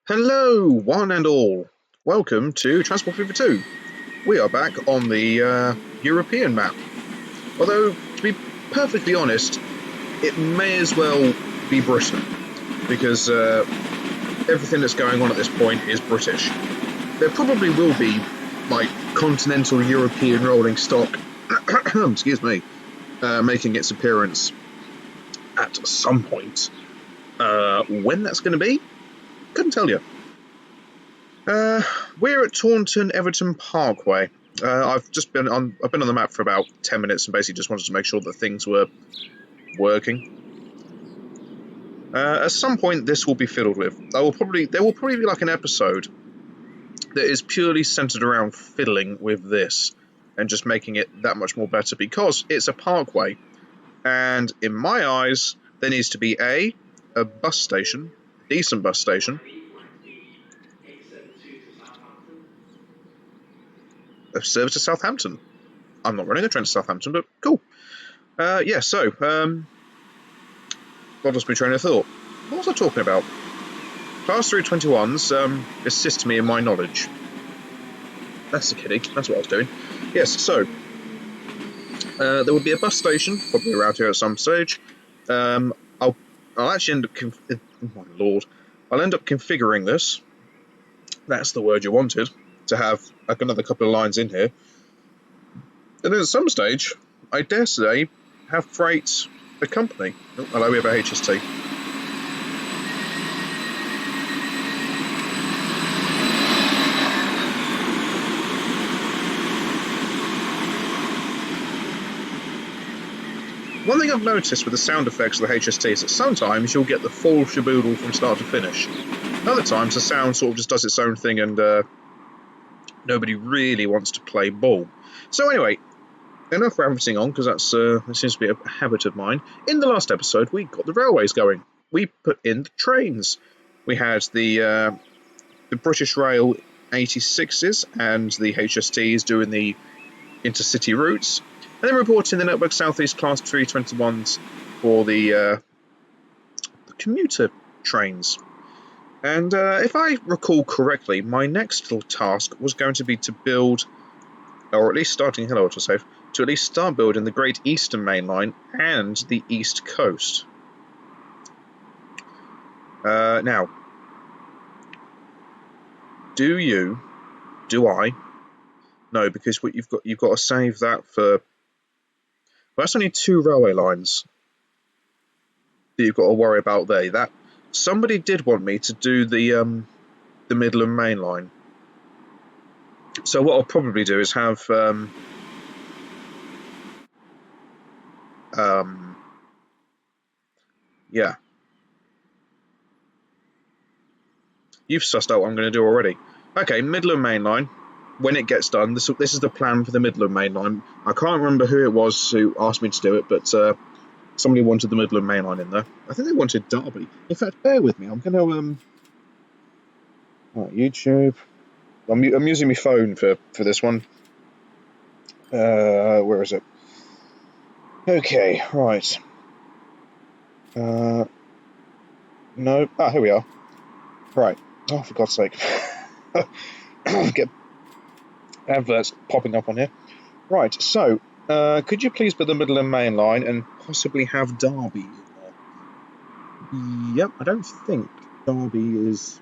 Hello, one and all. Welcome to Transport 52. We are back on the European map. Although, to be perfectly honest, it may as well be Britain, because everything that's going on at this point is British. There probably will be, like, continental European rolling stock, excuse me, making its appearance at some point. When that's going to be, couldn't tell you. We're at Taunton Everton Parkway. I've been on the map for about 10 minutes and basically just wanted to make sure that things were working. At some point, this will be fiddled with. There will probably be like an episode that is purely centered around fiddling with this and just making it that much more better because it's a parkway, and in my eyes, there needs to be a bus station, a decent bus station, a service to Southampton. I'm not running a train to Southampton, but cool. What lost my train of thought? What was I talking about? Class 321s assist me in my knowledge. That's the kidding. That's what I was doing. Yes, so there will be a bus station probably around here at some stage. I'll actually end up. Oh my lord! I'll end up configuring this. That's the word you wanted, to have another couple of lines in here. And then at some stage, I dare say, have freight accompany. Oh, hello, we have a HST. One thing I've noticed with the sound effects of the HST is that sometimes you'll get the full shaboodle from start to finish. Other times the sound sort of just does its own thing and nobody really wants to play ball. So anyway, enough rabbiting on, because that seems to be a habit of mine. In the last episode, we got the railways going. We put in the trains. We had the British Rail 86s and the HSTs doing the intercity routes. And then we brought in the Network Southeast Class 321s for the commuter trains. And if I recall correctly, my next little task was going to be to build, or at least starting, hello autosave, to at least start building the Great Eastern Mainline and the East Coast. Now, do I? No, because you've got to save that for. Well, that's only 2 railway lines that you've got to worry about there. That somebody did want me to do the Midland Main Line. So what I'll probably do is have yeah. You've sussed out what I'm going to do already. Okay, Midland Main Line. When it gets done, this is the plan for the Midland Main Line. I can't remember who it was who asked me to do it, but somebody wanted the Midland Main Line in there. I think they wanted Derby. In fact, bear with me. I'm going to YouTube. I'm using my phone for this one. Where is it? Okay, right. No. Here we are. Right. Oh, for God's sake. Get adverts popping up on here. Right, so, could you please put the Midland Main Line and possibly have Derby in there? Yep, I don't think Derby is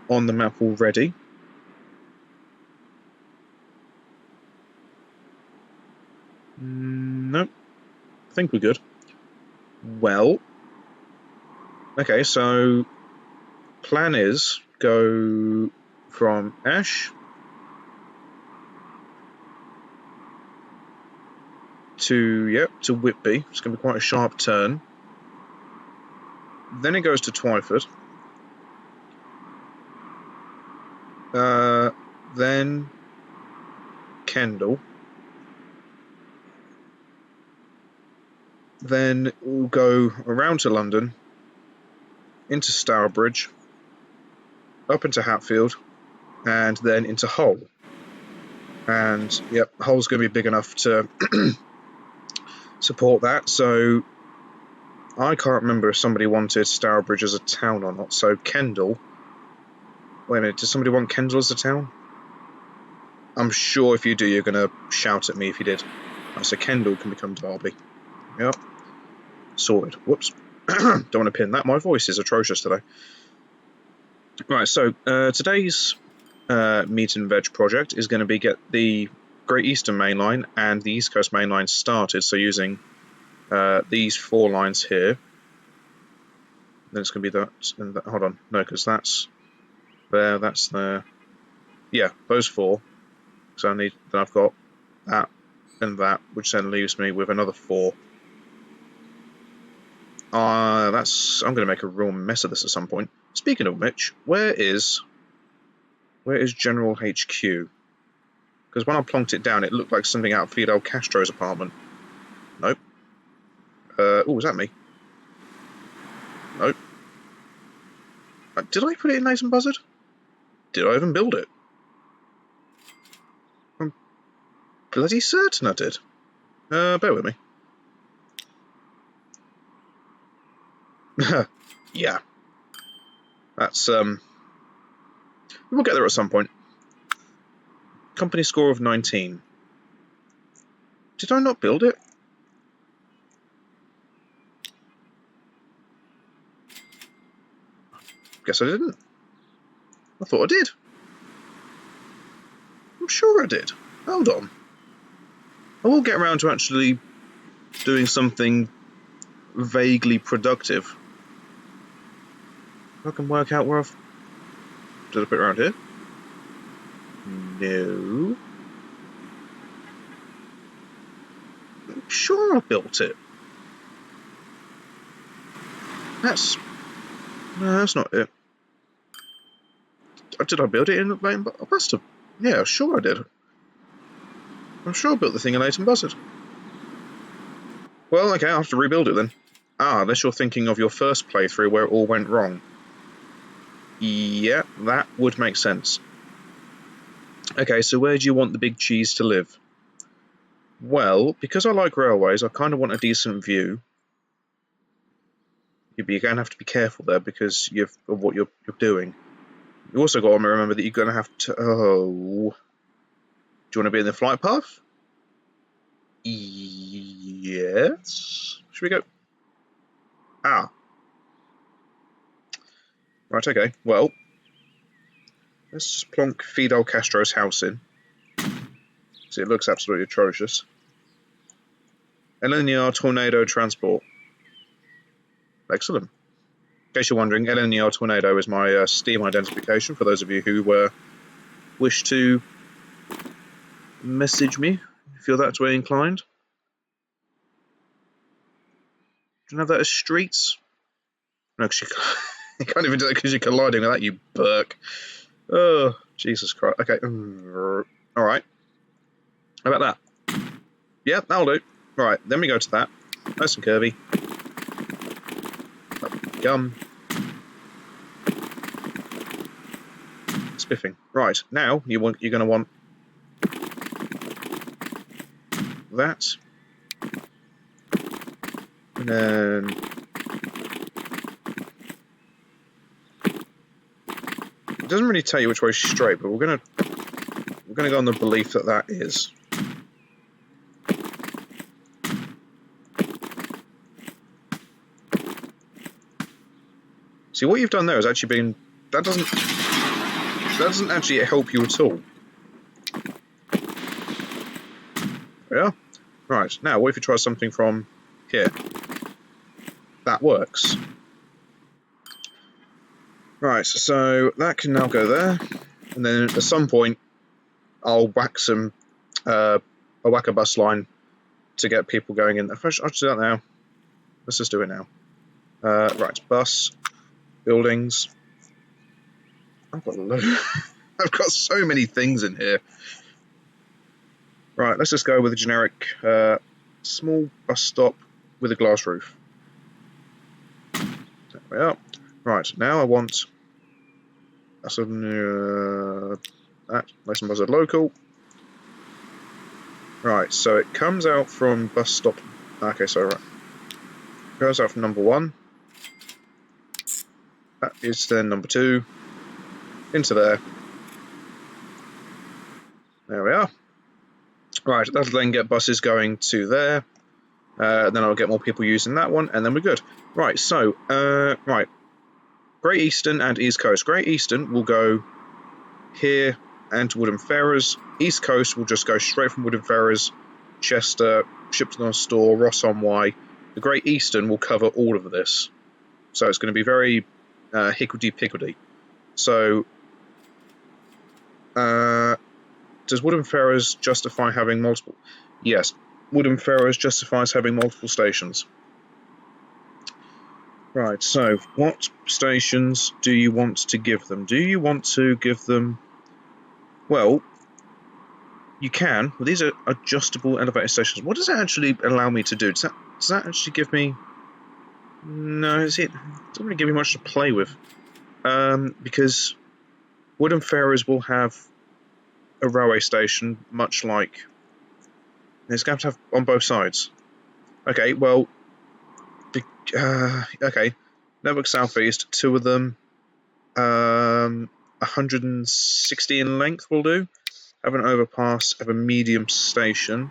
on the map already. Nope. I think we're good. Well, okay, so plan is go from Ash to Whitby. It's going to be quite a sharp turn. Then it goes to Twyford. Then Kendal. Then we'll go around to London, into Stourbridge, up into Hatfield, and then into Hull. And yep, Hull's going to be big enough to support that. So I can't remember if somebody wanted Stourbridge as a town or not, so Kendal... Wait a minute, does somebody want Kendal as a town? I'm sure if you do, you're going to shout at me if you did. Right, so Kendal can become Derby. Yep. Sorted. Whoops. Don't want to pin that. My voice is atrocious today. Right, so today's meat and veg project is going to be get the Great Eastern Mainline and the East Coast Mainline started, so using these 4 lines here. Then it's going to be that, and that. Hold on, no, because that's there, that's there. Yeah, those 4. So then I've got that and that, which then leaves me with another 4. I'm going to make a real mess of this at some point. Speaking of which, where is General HQ? Because when I plonked it down, it looked like something out of Fidel Castro's apartment. Nope. Oh, was that me? Nope. Did I put it in Nice and Buzzard? Did I even build it? I'm bloody certain I did. Bear with me. Yeah. That's, we'll get there at some point. Company score of 19. Did I not build it? Guess I didn't. I thought I did. I'm sure I did. Hold on. I will get around to actually doing something vaguely productive. I can work out where I've... Did I put it around here? No. I'm sure I built it. That's... No, that's not it. Did I build it in Leighton Buzzard? I must have. Yeah, sure I did. I'm sure I built the thing in Leighton Buzzard. Well, okay, I'll have to rebuild it then. Unless you're thinking of your first playthrough where it all went wrong. Yeah, that would make sense. Okay, so where do you want the big cheese to live? Well, because I like railways, I kind of want a decent view. You're going to have to be careful there because of what you're doing. You also got to remember that you're going to have to... Oh... Do you want to be in the flight path? Yes. Should we go? Right, okay. Well, let's just plonk Fidel Castro's house in. See, it looks absolutely atrocious. LNER Tornado Transport. Excellent. In case you're wondering, LNER Tornado is my Steam identification for those of you who wish to message me if you're that way inclined. Do you have that as streets? No, because you can't even do that because you're colliding with that, you Burke. Oh, Jesus Christ. Okay. Alright. How about that? Yeah, that'll do. Right, then we go to that. Nice and curvy. Gum. Spiffing. Right, now you're going to want that. And then it doesn't really tell you which way is straight, but we're gonna go on the belief that that is. See, what you've done there has actually been... That doesn't actually help you at all. Yeah. Right, now what if you try something from here? That works. Right, so that can now go there, and then at some point I'll whack a bus line to get people going in. I'll just do that now. Let's just do it now. Right, bus, buildings. I've got so many things in here. Right, let's just go with a generic small bus stop with a glass roof. There we are. Right, now I want that Mason Buzzard local. Right, so it comes out from bus stop. Okay, so right. goes out from number 1. That is then number 2. Into there. There we are. Right, that'll then get buses going to there. Then I'll get more people using that one, and then we're good. Right, so, right. Great Eastern and East Coast. Great Eastern will go here and to Woodham Ferrers. East Coast will just go straight from Woodham Ferrers, Chester, Shipton on Store, Ross on Wye. The Great Eastern will cover all of this. So it's going to be very higgledy-piggledy. So, does Woodham Ferrers justify having multiple? Yes, Woodham Ferrers justifies having multiple stations. Right, so what stations do you want to give them? Do you want to give them... Well, you can. Well, these are adjustable elevator stations. What does that actually allow me to do? Does that actually give me... No, it doesn't really give me much to play with. Because Woodham Ferrers will have a railway station, much like... It's going to have on both sides. Okay, well... okay. Network Southeast, 2 of them. 160 in length will do. Have an overpass, have a medium station. And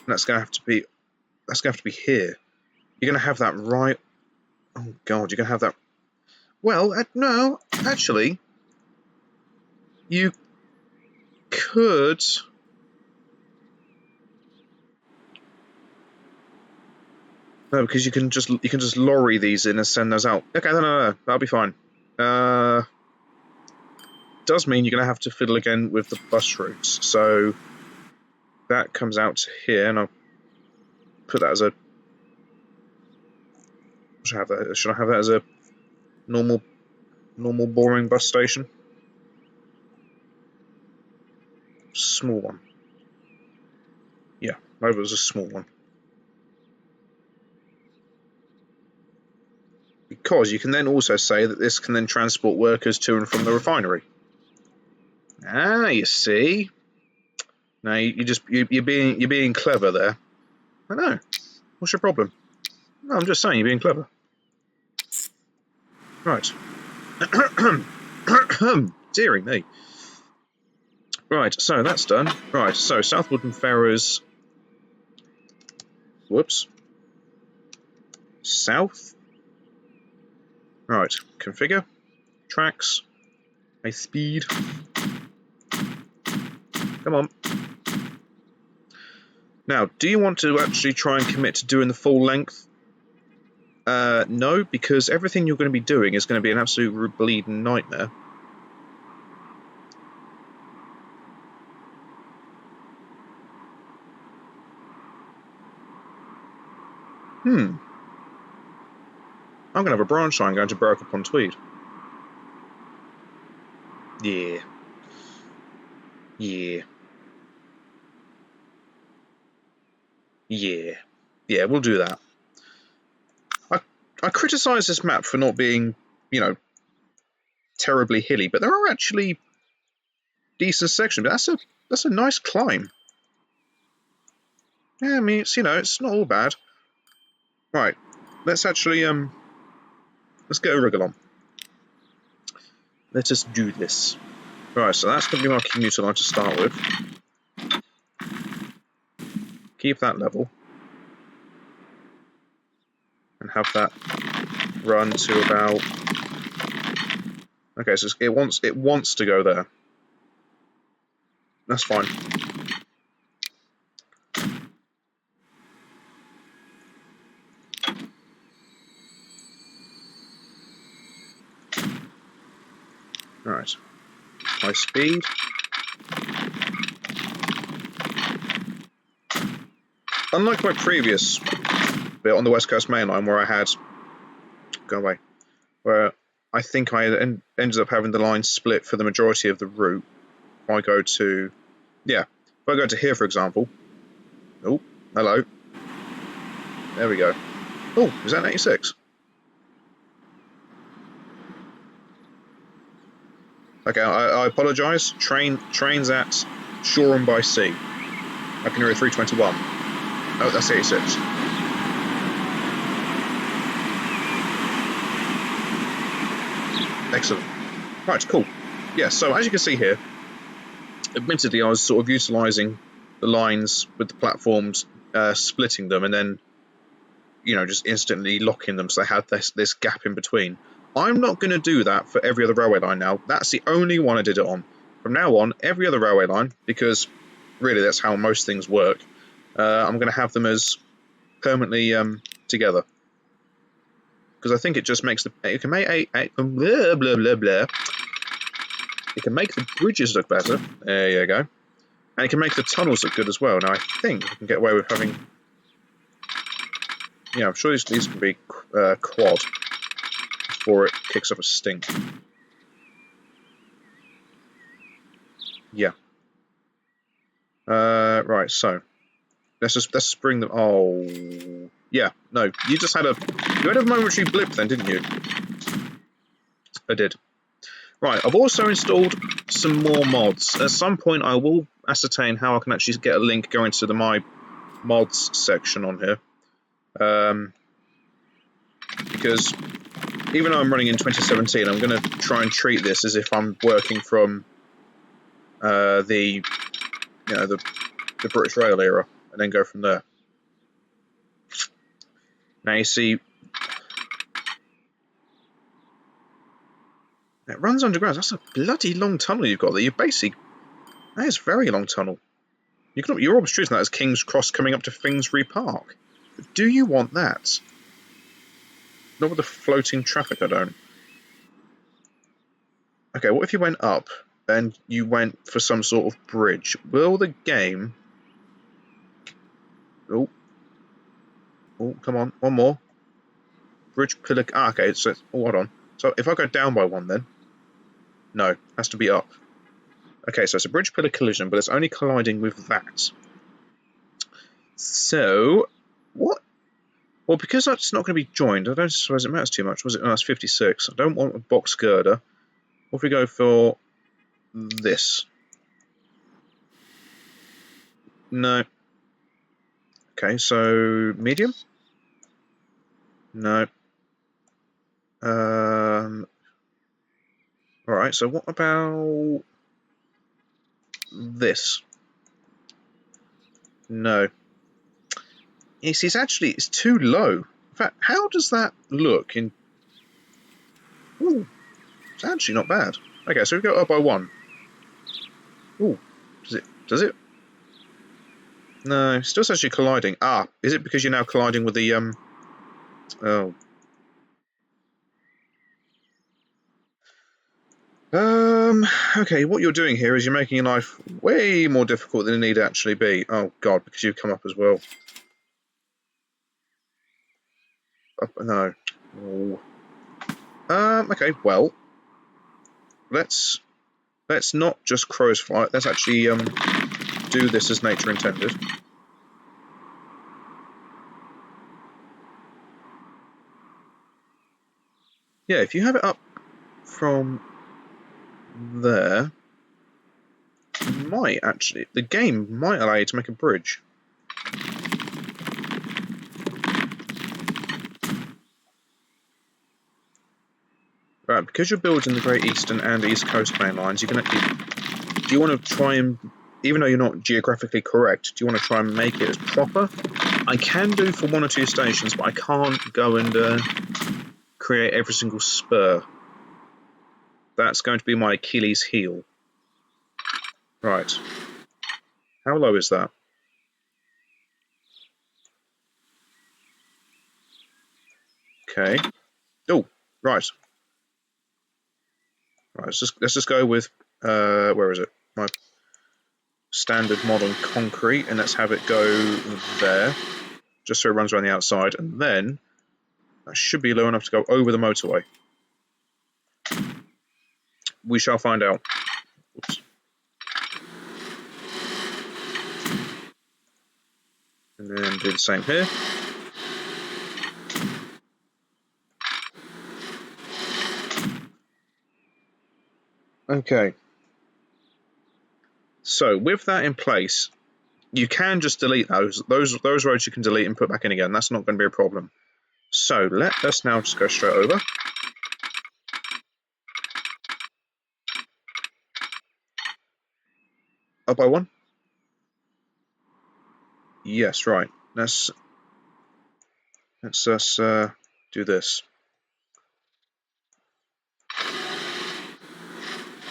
that's going to have to be here. You're going to have that right... Oh, God, you're going to have that... Well, no, actually, you could... No, because you can just lorry these in and send those out. Okay, no, that'll be fine. Does mean you're going to have to fiddle again with the bus routes. So that comes out to here, and I'll put that as a... Should I have that as a normal boring bus station? Small one. Yeah, maybe it was a small one. Because you can then also say that this can then transport workers to and from the refinery. Ah, you see. Now you're being clever there. I know. What's your problem? No, I'm just saying you're being clever. Right. Dearie me. Right, so that's done. Right, so South Woodham Ferrers. Whoops. South. Right, configure. Tracks. A speed. Come on. Now, do you want to actually try and commit to doing the full length? No, because everything you're going to be doing is going to be an absolute bleeding nightmare. I'm going to have a branch line going to Berwick upon Tweed. Yeah. Yeah. Yeah. Yeah, we'll do that. I criticise this map for not being, terribly hilly, but there are actually decent sections. But that's a nice climb. Yeah, I mean, it's not all bad. Right, let's actually, let's get a wriggle on. Let us do this. Right, so that's going to be my commuter line to start with. Keep that level. And have that run to about... Okay, so it wants to go there. That's fine. Right. High speed. Unlike my previous bit on the West Coast Mainline, where I had... Go away. Where I think I ended up having the line split for the majority of the route. If I go to... Yeah. If I go to here, for example... Oh, hello. There we go. Oh, is that 86? Okay, I apologise. Trains at Shoreham by Sea. I can hear a 321. Oh, that's 86. Excellent. Right, cool. Yeah, so as you can see here, admittedly I was sort of utilising the lines with the platforms, splitting them, and then, you know, just instantly locking them so they had this gap in between. I'm not going to do that for every other railway line now. That's the only one I did it on. From now on, every other railway line, because really that's how most things work, I'm going to have them as permanently together. Because I think it just makes it can make blah, blah, blah, blah. It can make the bridges look better. There you go. And it can make the tunnels look good as well. Now I think we can get away with having... Yeah, I'm sure these can be quad before it kicks up a stink. Yeah. Right, so let's just bring them. Oh, yeah. No, you had a momentary blip then, didn't you? I did. Right, I've also installed some more mods. At some point, I will ascertain how I can actually get a link going to the My Mods section on here. Because even though I'm running in 2017, I'm going to try and treat this as if I'm working from the British Rail era, and then go from there. Now you see, it runs underground. That's a bloody long tunnel you've got there. That is a very long tunnel. You're almost treating that as King's Cross coming up to Finsbury Park. But do you want that? Not with the floating traffic, I don't. Okay, what if you went up and you went for some sort of bridge? Will the game... Oh, come on, one more. Bridge pillar... Ah, okay, so... Oh, hold on. So if I go down by one then... No, has to be up. Okay, so it's a bridge pillar collision, but it's only colliding with that. So, what? Well, because that's not going to be joined, I don't suppose it matters too much. Was it? Oh, that's 56. I don't want a box girder. What if we go for this? No. Okay, so medium? No. Alright, so what about this? No. You see, it's too low. In fact, how does that look in... Ooh, it's actually not bad. Okay, so we go up by one. Ooh, does it? No, still actually colliding. Ah, is it because you're now colliding with the, oh. Okay, what you're doing here is you're making your life way more difficult than it need to actually be. Oh, God, because you've come up as well. No. Oh. Okay, well, let's not just crow's flight. Let's actually, do this as nature intended. Yeah, if you have it up from there, the game might allow you to make a bridge. Right, because you're building the Great Eastern and East Coast Mainlines, do you want to try and, even though you're not geographically correct, do you want to try and make it as proper? I can do for one or two stations, but I can't go and create every single spur. That's going to be my Achilles heel. Right. How low is that? Okay. Oh, right. Right, let's just go with where is it? My standard modern concrete, and let's have it go there, just so it runs around the outside, and then that should be low enough to go over the motorway. We shall find out. Oops. And then do the same here. Okay. So with that in place, you can just delete those roads. You can delete and put back in again. That's not going to be a problem. So let us now just go straight over. Up by 1? Yes, right. Let's us do this.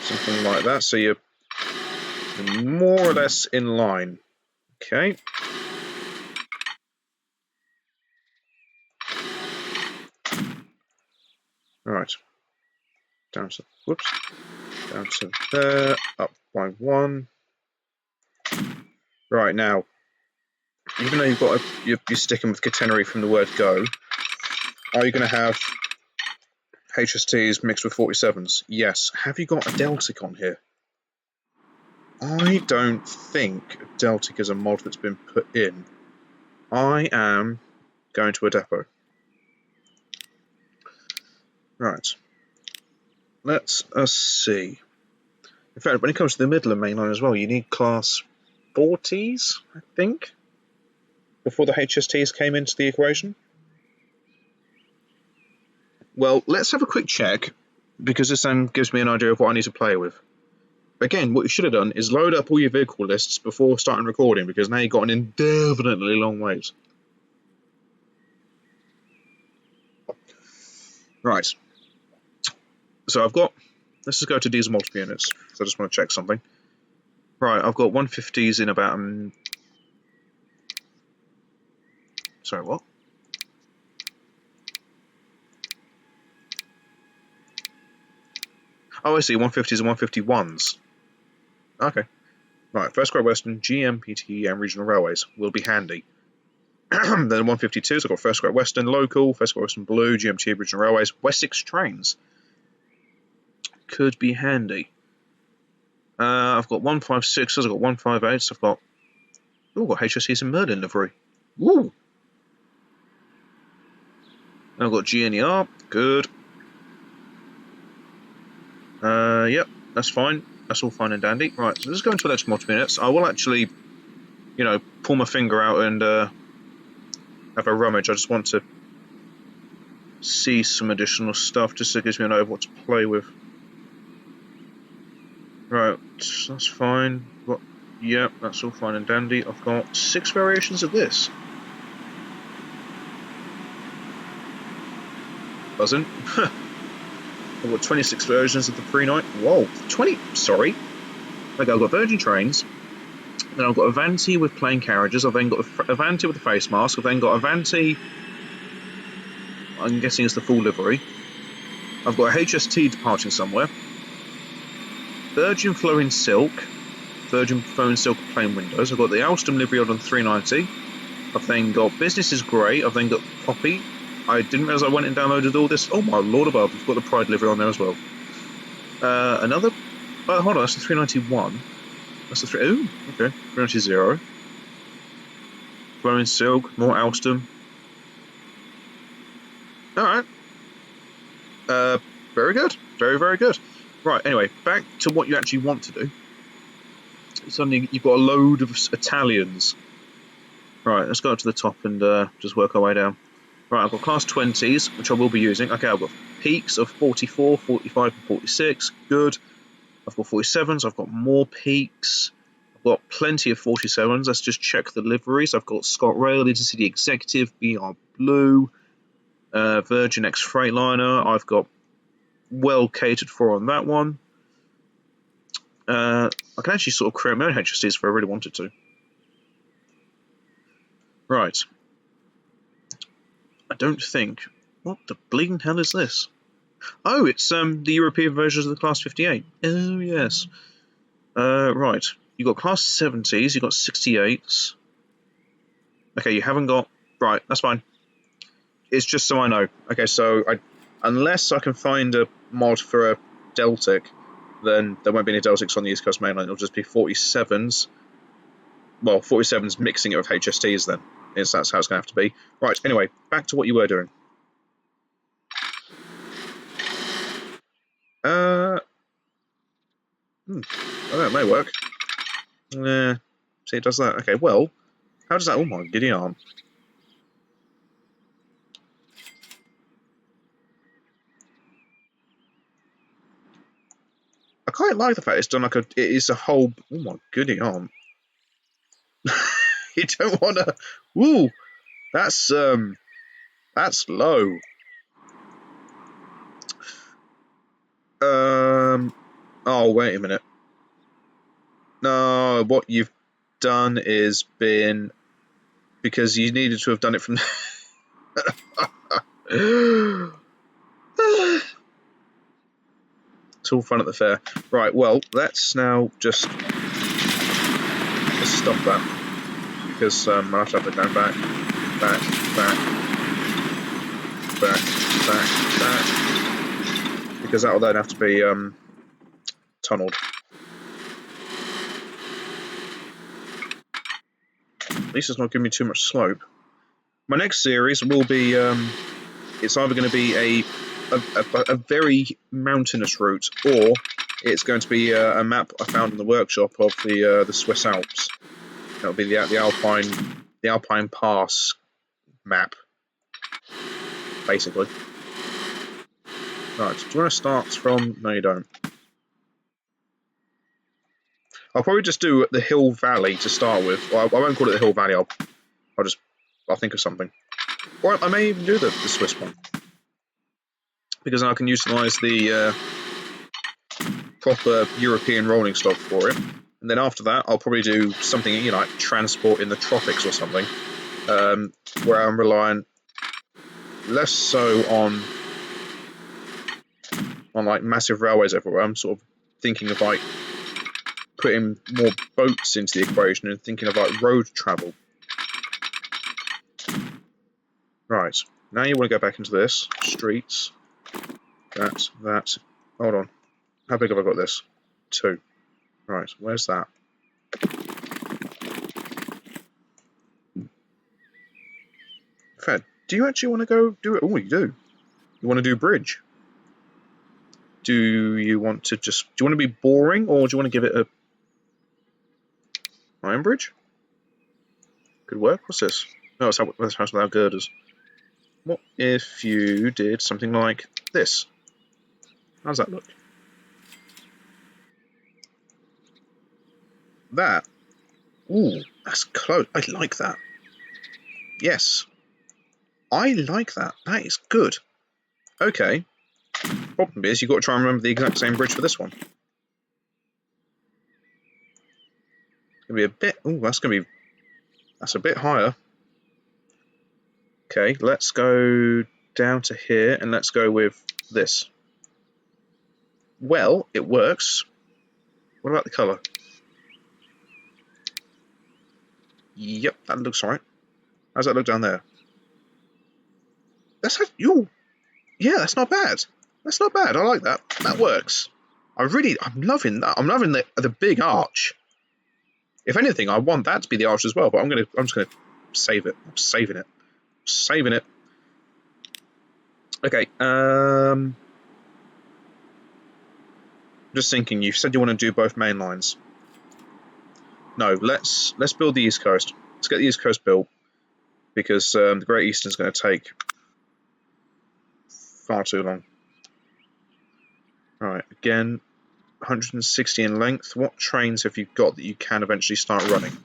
Something like that, so you're more or less in line. Okay. Right. Down to, whoops. Down to there, up by 1. Right, now, even though you're sticking with catenary from the word go, are you going to have HSTs mixed with 47s? Yes. Have you got a Deltic on here? I don't think Deltic is a mod that's been put in. I am going to a depot. Right. Let's see. In fact, when it comes to the Midland Mainline as well, you need class 40s, I think, before the HSTs came into the equation. Well, let's have a quick check, because this then gives me an idea of what I need to play with. Again, what you should have done is load up all your vehicle lists before starting recording, because now you've got an indefinitely long wait. Right. So I've got... Let's just go to diesel multiple units, because I just want to check something. Right, I've got 150s in about... Sorry, what? Oh, I see, 150s and 151s. Okay. Right, First Great Western, GM, PTE, and Regional Railways will be handy. Then 152s, I've got First Great Western Local, First Great Western Blue, GMT, Regional Railways, Wessex Trains. Could be handy. I've got 156s, I've got 158s, I've got... Ooh, I've got HSCs and Merlin livery. Woo! I've got GNER, good. Yep, that's fine. That's all fine and dandy. Right, so let's go into electric multiple units. I will actually, pull my finger out and have a rummage. I just want to see some additional stuff, just so it gives me an idea of what to play with. Right, that's fine. Yep, that's all fine and dandy. I've got 6 variations of this. Buzzing. I've got 26 versions of the pre-night. Whoa, 20. Sorry. Okay, I've got Virgin Trains. Then I've got Avanti with plain carriages. I've then got Avanti with a face mask. I've then got Avanti. I'm guessing it's the full livery. I've got a HST departing somewhere. Virgin Flowing Silk. Virgin Flowing Silk plain windows. I've got the Alstom livery on 390. I've then got Business is Grey. I've then got Poppy. I didn't realise I went and downloaded all this. Oh my lord above, I've got the Pride livery on there as well. Another... Oh, hold on, that's the 391. That's the 3... Ooh, okay. 390. Flowing Silk, more Alstom. Alright. Very good. Very, very good. Right, anyway, back to what you actually want to do. Suddenly you've got a load of Italians. Right, let's go up to the top and just work our way down. Right, I've got class 20s, which I will be using. Okay, I've got peaks of 44, 45, and 46. Good. I've got 47s. I've got more peaks. I've got plenty of 47s. Let's just check the liveries. I've got Scott Rail, Intercity Executive, BR Blue, Virgin X Freightliner. I've got well catered for on that one. I can actually sort of create my own HSCs if I really wanted to. Right. I don't think... What the bleeding hell is this? Oh, it's the European versions of the Class 58. Oh, yes. Right. You've got Class 70s, you've got 68s. Okay, you haven't got... Right, that's fine. It's just so I know. Okay, so unless I can find a mod for a Deltic, then there won't be any Deltics on the East Coast Mainline. It'll just be 47s. Well, 47s mixing it with HSTs then. That's how it's going to have to be. Right, anyway, back to what you were doing. Oh, that may work. See, it does that. Okay, well, how does that... Oh my giddy arm. quite like the fact it's done like it is a whole. Oh my goody arm! You don't want to. Woo, that's low. Oh wait a minute. No, what you've done is been because you needed to have done it from. It's all fun at the fair. Right, well, let's now just stop that. Because I'll have to have it going back, back, back, back, back, back. Because that'll then have to be tunnelled. At least it's not giving me too much slope. My next series will be, it's either going to be a very mountainous route, or it's going to be a map I found in the workshop of the Swiss Alps. That'll be the Alpine Pass map, basically. Right, do you want to start from? No, you don't. I'll probably just do the Hill Valley to start with. Well, I won't call it the Hill Valley. I'll think of something. Or I may even do the Swiss one, because I can utilise the proper European rolling stock for it. And then after that, I'll probably do something, like transport in the tropics or something, where I'm relying less so on like massive railways everywhere. I'm sort of thinking of like putting more boats into the equation and thinking of like road travel. Right, now you want to go back into this streets. That. Hold on, how big have I got this? 2. Right, where's that? Fed, do you actually want to go do it? Oh, you do. You want to do bridge? Do you want to be boring, or do you want to give it a iron bridge? Could work. What's this? No, it's house without girders. What if you did something like this? How's that look? That. Ooh, that's close. I like that. Yes. I like that. That is good. Okay. Problem is, you've got to try and remember the exact same bridge for this one. It's going to be a bit... Ooh, that's a bit higher. Okay, let's go down to here, and let's go with this. Well, it works. What about the colour? Yep, that looks right. How's that look down there? Yeah, that's not bad. That's not bad. I like that. That works. I'm loving that. I'm loving the big arch. If anything, I want that to be the arch as well. But I'm just gonna save it. I'm saving it. Saving it. Okay. Just thinking. You said you want to do both main lines. No. Let's build the East Coast. Let's get the East Coast built, because the Great Eastern is going to take far too long. Alright, again, 160 in length. What trains have you got that you can eventually start running?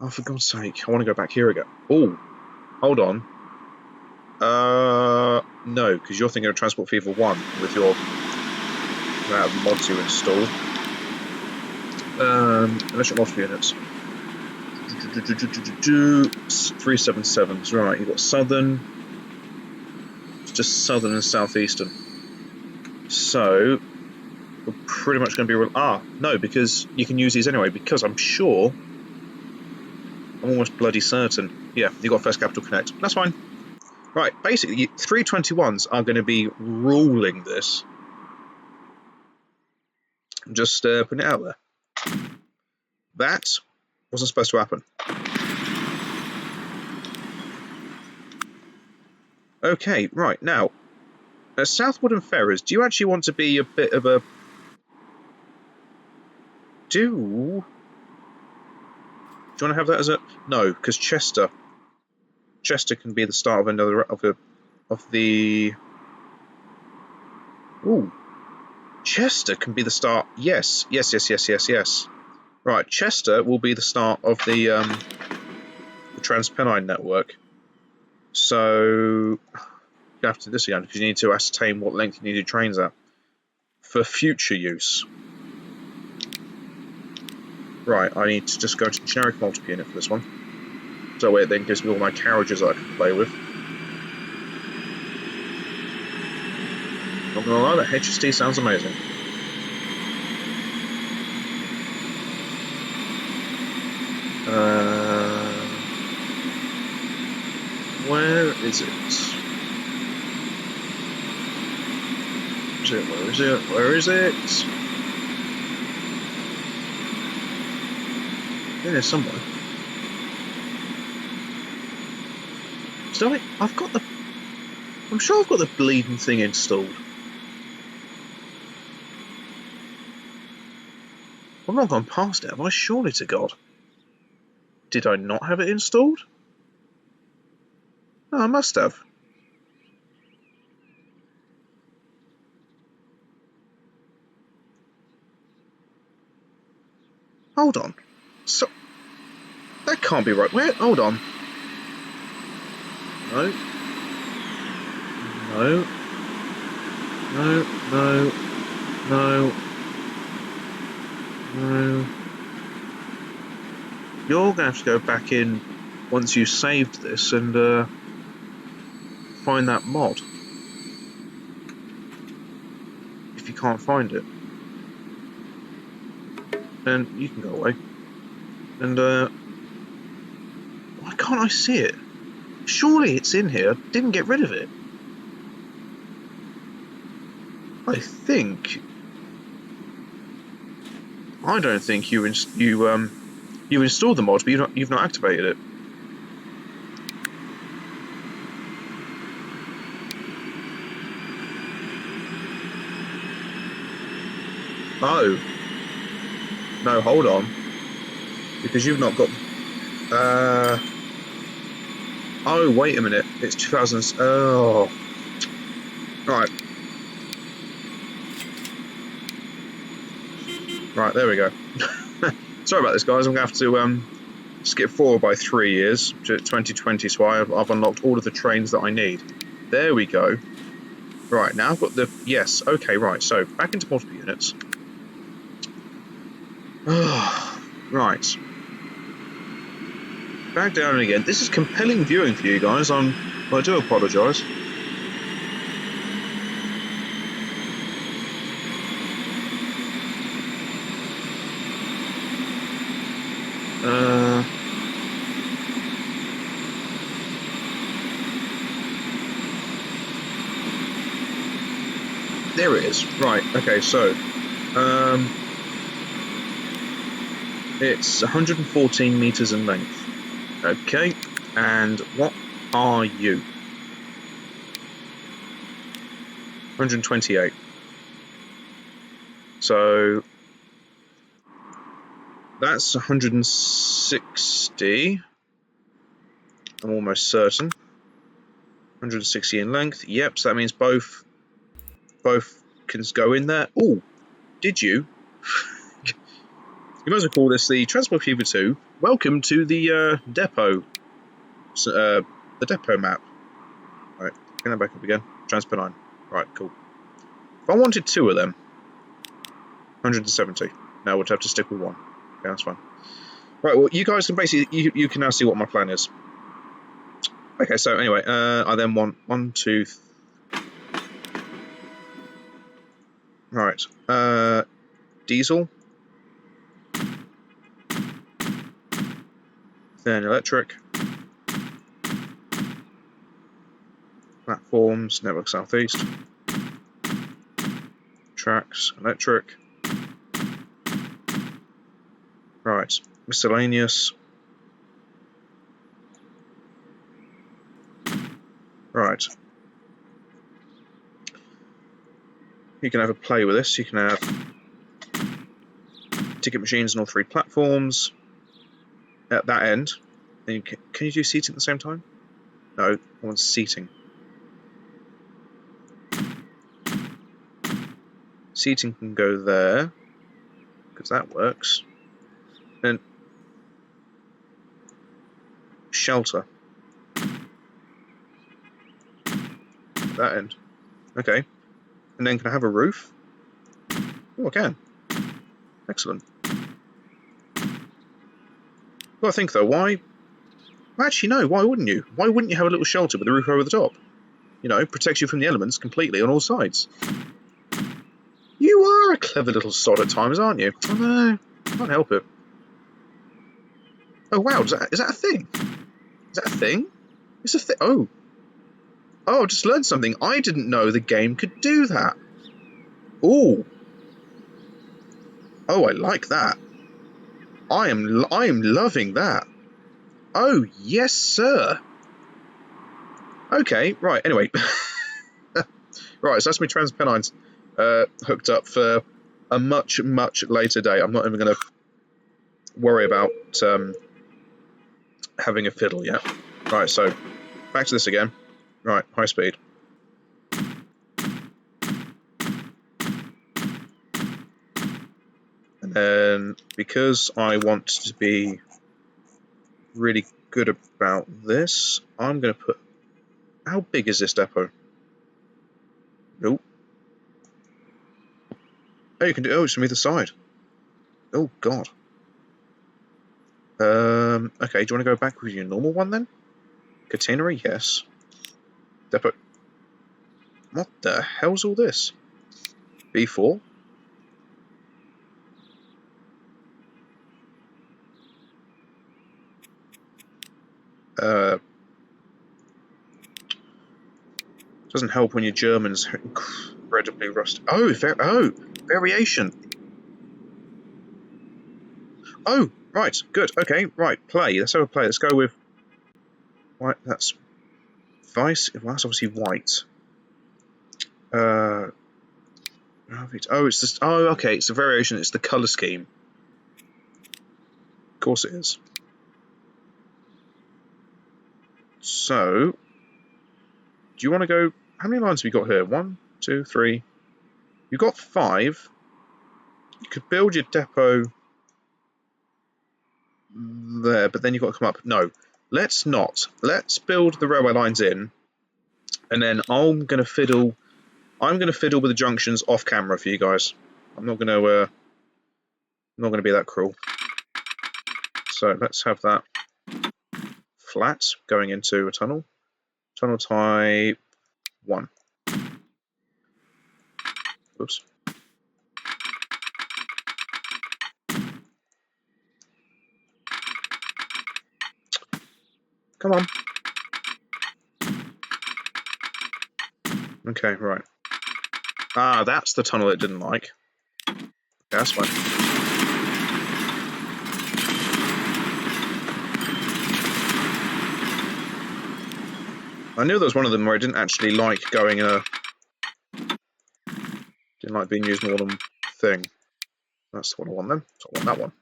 Oh, for God's sake, I want to go back here again. Oh, hold on. No, because you're thinking of Transport Fever 1 with your mods you install. Electric multiple units. 377s, right, you've got Southern, just Southern and Southeastern. So, we're pretty much going to be... no, because you can use these anyway, because I'm sure... I'm almost bloody certain. Yeah, you got First Capital Connect. That's fine. Right, basically, 321s are going to be ruling this. I'm just putting it out there. That wasn't supposed to happen. Okay, right, now, Southwood and Ferrers, do you actually want to be a bit of a... Do you want to have that as a... No, because Chester can be the start of another... of the... Ooh. Chester can be the start. Yes. Right, Chester will be the start of the Transpennine network. So you have to do this again because you need to ascertain what length you need your trains at for future use. Right, I need to just go to the generic multi-unit for this one. So it then gives me all my carriages that I can play with. Not gonna lie, that HST sounds amazing. Where is it? Where is it? Yeah, somewhere. I've got the... I'm sure I've got the bleeding thing installed. I've not gone past it, have I? Surely to God. Did I not have it installed? No, I must have. Hold on. So... that can't be right. Where? Hold on. No. No. No. No. No. No. You're going to have to go back in once you've saved this and find that mod. If you can't find it. Then you can go away. And why can't I see it? Surely it's in here. I didn't get rid of it. I think... I don't think you installed the mod, but you've not activated it. Oh. No, hold on. Because you've not got... oh, wait a minute. It's 2000... oh. Right. Right, there we go. Sorry about this, guys. I'm going to have to skip forward by 3 years to 2020, so I've unlocked all of the trains that I need. There we go. Right, now I've got the... yes, okay, right. So, back into multiple units. Right. Back down again. This is compelling viewing for you guys. I do apologise. There it is. Right, okay, so... it's 114 metres in length. Okay, and what are you? 128. So... that's 160. I'm almost certain. 160 in length. Yep, so that means both can go in there. Oh, did you? You might as well call this the Transport Fever 2. Welcome to the depot. The depot map. Right, bring that back up again. Transpennine. Right, cool. If I wanted 2 of them, 170. Now we'll have to stick with 1. Okay, that's fine. Right, well, you guys can basically... you can now see what my plan is. Okay, so anyway, I then want 1, 2... right. Diesel. Then electric. Platforms, Network Southeast. Tracks, electric. Right, miscellaneous. Right. You can have a play with this. You can have ticket machines on all 3 platforms. At that end, then can you do seating at the same time? No, I want seating. Seating can go there, because that works. And shelter. That end. Okay. And then can I have a roof? Oh, I can. Excellent. Well, I think though, why? Well, actually, no. Why wouldn't you? Why wouldn't you have a little shelter with a roof over the top? You know, protects you from the elements completely on all sides. You are a clever little sod at times, aren't you? I know. Can't help it. Oh wow, is that a thing? Is that a thing? It's a thing. Oh. Oh, I just learned something. I didn't know the game could do that. Ooh. Oh, I like that. I am loving that. Oh, yes, sir. Okay, right, anyway. Right, so that's my Transpennines hooked up for a much, much later day. I'm not even going to worry about having a fiddle yet. Right, so back to this again. Right, high speed. And then, because I want to be really good about this, I'm going to put... How big is this depot? Nope. Oh, you can do... Oh, it's from either side. Oh, God. Okay, do you want to go back with your normal one, then? Catenary, yes. Depot... What the hell's all this? B4? Doesn't help when your German's incredibly rusty. Oh, variation. Oh, right, good. Okay, right, play. Let's have a play. Let's go with... White, that's... Vice? Well, that's obviously white. Oh, it's just... Oh, okay, it's a variation. It's the colour scheme. Of course it is. So... Do you want to go... How many lines have you got here? 1, 2, 3... You've got 5. You could build your depot there, but then you've got to come up. No, let's not. Let's build the railway lines in, and then I'm going to fiddle with the junctions off camera for you guys. I'm not going to be that cruel. So let's have that flat going into a tunnel. Tunnel type 1. Oops. Come on. Okay, right. Ah, that's the tunnel it didn't like. Yeah, that's fine. I knew there was one of them where it didn't actually like going didn't like being used more than thing. That's what I want then. So I want that one.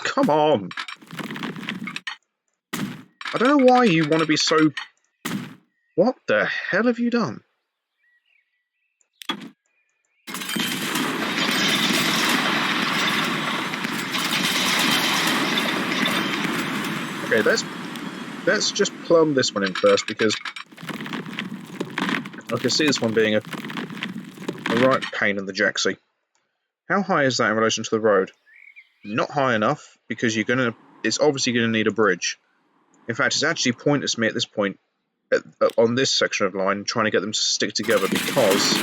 Come on! I don't know why you want to be so... What the hell have you done? Okay, let's just plumb this one in first, because I can see this one being a right pain in the jacksy. How high is that in relation to the road? Not high enough, because it's obviously gonna need a bridge. In fact, it's actually pointless me at this point on this section of line trying to get them to stick together, because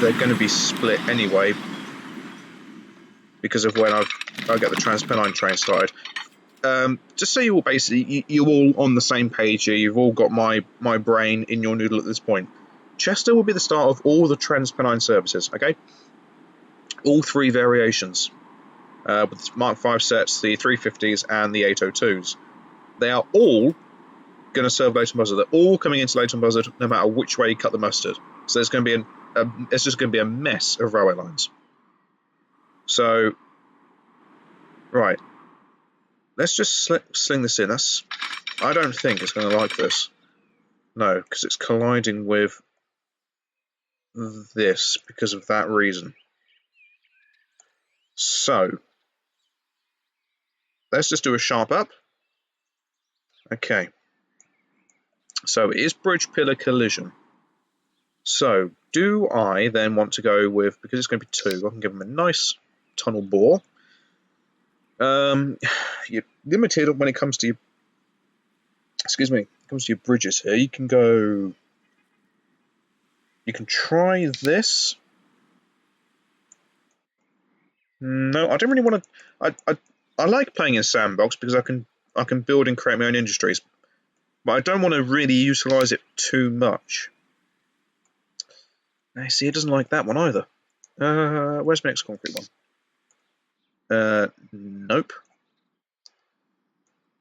they're going to be split anyway because of when I get the Transpennine train started. Just so you all basically you all on the same page here. You've all got my brain in your noodle at this point. Chester will be the start of all the Transpennine services. Okay, all 3 variations with the Mark 5 sets, the 350s, and the 802s. They are all going to serve Leighton Buzzard. They're all coming into Leighton Buzzard, no matter which way you cut the mustard. So there's going to be it's just going to be a mess of railway lines. So, right. let's just sling this in. I don't think it's going to like this. No, because it's colliding with this because of that reason. So, let's just do a sharp up. Okay. So, it is bridge pillar collision. So, do I then want to go with, because it's going to be 2, I can give them a nice tunnel bore. You're limited when it comes to your, bridges here. You can try this. No, I don't really want to. I like playing in sandbox because I can build and create my own industries, but I don't want to really utilize it too much. I see it doesn't like that one either. Where's my next concrete one? Nope.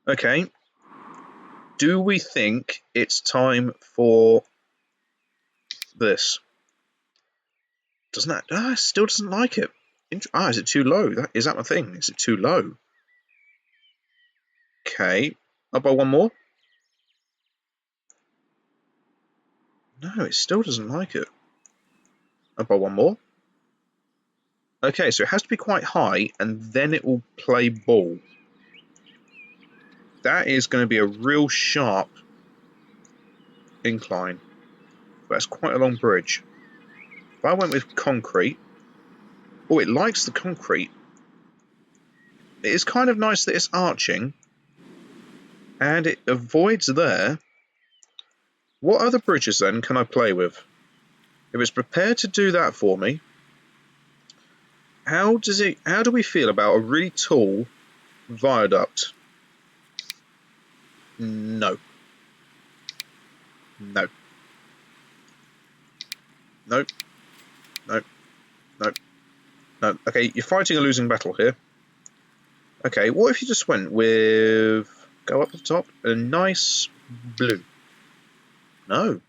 Okay. Do we think it's time for this? Doesn't that? It still doesn't like it. Is it too low? Is that my thing? Is it too low? Okay. Up by one more? No, it still doesn't like it. Up by one more? Okay, so it has to be quite high, and then it will play ball. That is going to be a real sharp incline. But that's quite a long bridge. If I went with concrete... Oh, it likes the concrete. It is kind of nice that it's arching. And it avoids there. What other bridges, then, can I play with? If it's prepared to do that for me, how do we feel about a really tall viaduct? No. No. Nope. Nope. Nope. No. Okay, you're fighting a losing battle here. Okay, what if you just went with... Go up to the top, a nice blue. No.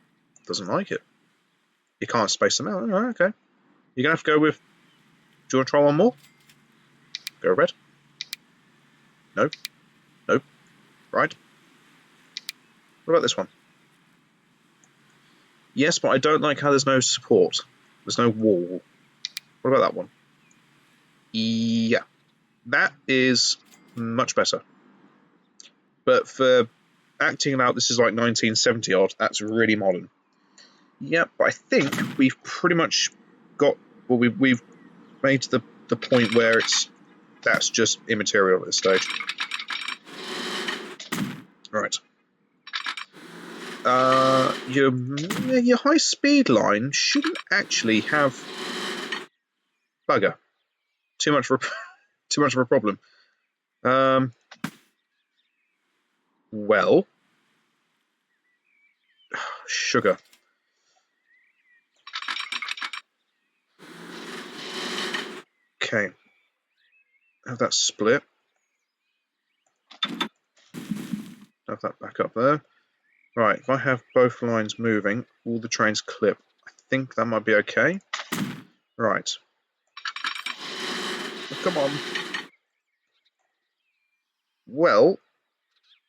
Doesn't like it. You can't space them out. Oh, okay. You're going to have to go with... Do you want to try one more? Go red. No. Nope. Right. What about this one? Yes, but I don't like how there's no support. There's no wall. What about that one? Yeah. That is much better. But for acting out, this is like 1970 odd, that's really modern. Yeah, but I think we've pretty much got... Well, we've made to the point where that's just immaterial at this stage. Right. Your high speed line shouldn't actually have bugger. Too much of a problem. Well, sugar. Okay. Have that split. Have that back up there. Right, if I have both lines moving, all the trains clip. I think that might be okay. Right. Oh, come on. Well,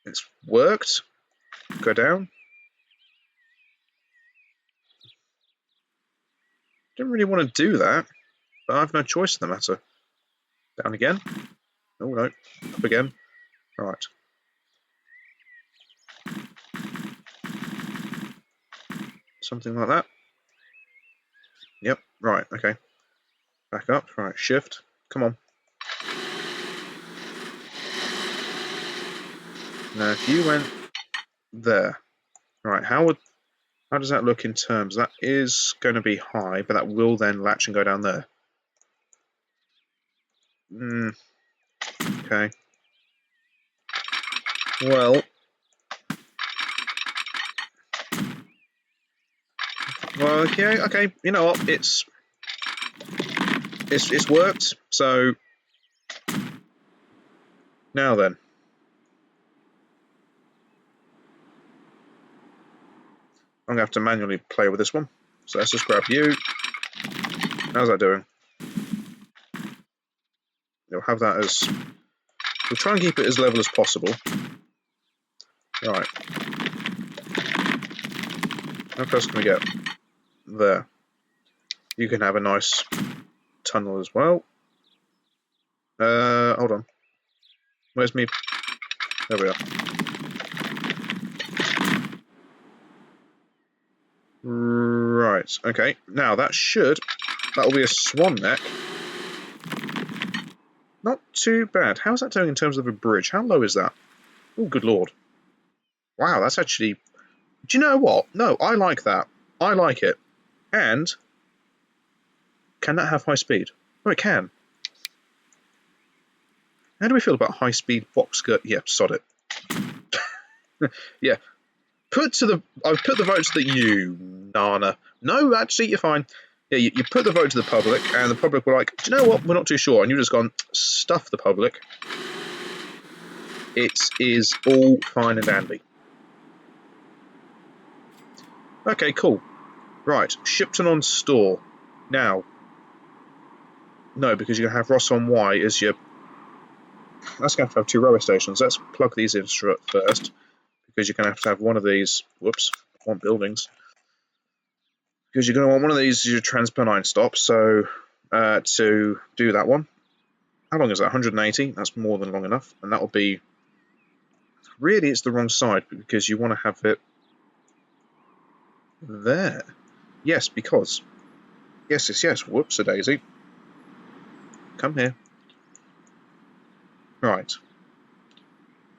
it's worked. Go down. Didn't really want to do that, but I have no choice in the matter. Down again. Oh, no. Up again. Right. Something like that. Yep, right, okay. Back up, right, shift. Come on. Now, if you went there. Right, how does that look in terms? That is going to be high, but that will then latch and go down there. Okay. Well, okay. You know what? It's worked. So now then, I'm gonna have to manually play with this one. So let's just grab you. How's that doing? You'll have that as We'll try and keep it as level as possible. Right. How close can we get? There. You can have a nice tunnel as well. Hold on. Where's me? There we are. Right, okay. Now that'll be a swan neck. Not too bad. How's that doing in terms of a bridge? How low is that? Oh, good lord. Wow, that's actually... Do you know what? No, I like that. I like it. And... Can that have high speed? Oh, it can. How do we feel about high-speed box skirt? Yeah, sod it. Yeah. I've put the votes that you... Nana. No, actually, you're fine. Yeah, you put the vote to the public, and the public were like, do you know what? We're not too sure. And you've just gone, stuff the public. It is all fine and dandy. Okay, cool. Right, Shipton on store. Now, no, because you're going to have Ross on Y as your... That's going to have two railway stations. Let's plug these in first, because you're going to have one of these... Whoops, I want buildings. Because you're going to want one of these as your Transpennine stop, so to do that one. How long is that? 180? That's more than long enough. And that will be... Really, it's the wrong side, because you want to have it... there. Yes, because... Yes. Whoops-a-daisy. Come here. Right.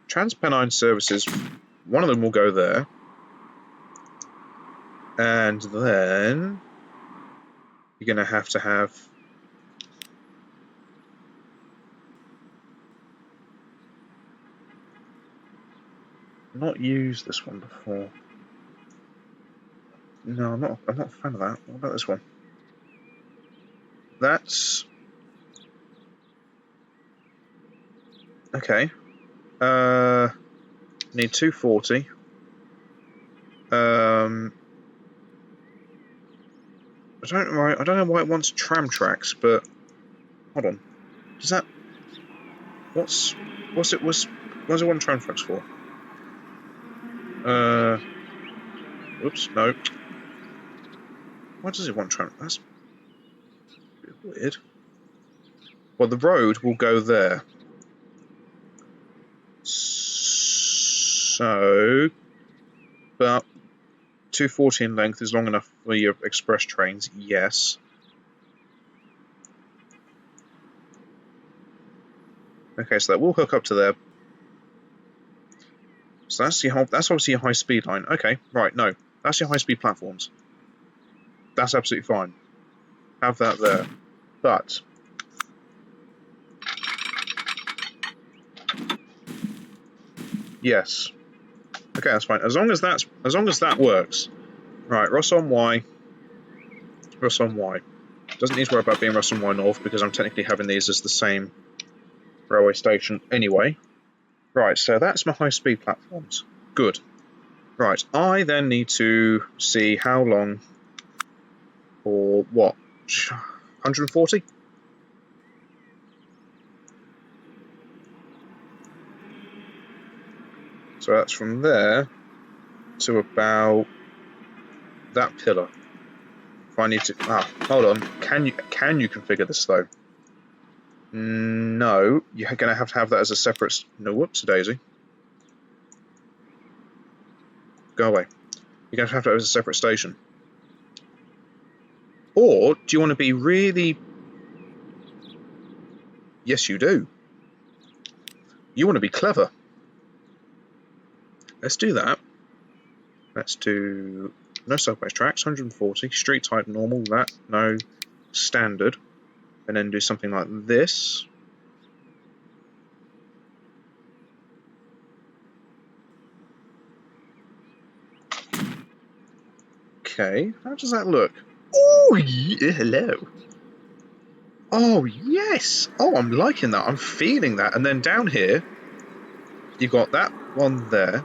Transpennine services, one of them will go there. And then... You're going to have... Not used this one before. No, I'm not a fan of that. What about this one? That's... Okay. Need 240. I don't know why it wants tram tracks, but hold on. Does that... What's it want tram tracks for? Oops, no. Why does it want tram? That's a bit weird. Well, the road will go there. So, but 240 in length is long enough for your express trains, yes. Okay, so that will hook up to there. So that's obviously a high-speed line. Okay, right, no. That's your high-speed platforms. That's absolutely fine. Have that there. But... Yes. Okay, that's fine. As long as that works. Right, Ross on Y. Ross on Y. Doesn't need to worry about being Ross on Y North, because I'm technically having these as the same railway station anyway. Right, so that's my high-speed platforms. Good. Right, I then need to see how long, or what, 140? So that's from there to about that pillar. If I need to... hold on. Can you configure this, though? No, you're going to have that as a separate... No, whoops-a-daisy. Go away. You're going to have it as a separate station. Or, do you want to be really... Yes, you do. You want to be clever. Let's do that. Let's do... No subway tracks, 140. Street type normal, that. No. Standard. And then do something like this. Okay, how does that look? Oh, yeah, hello. Oh, yes. Oh, I'm liking that. I'm feeling that. And then down here, you've got that one there.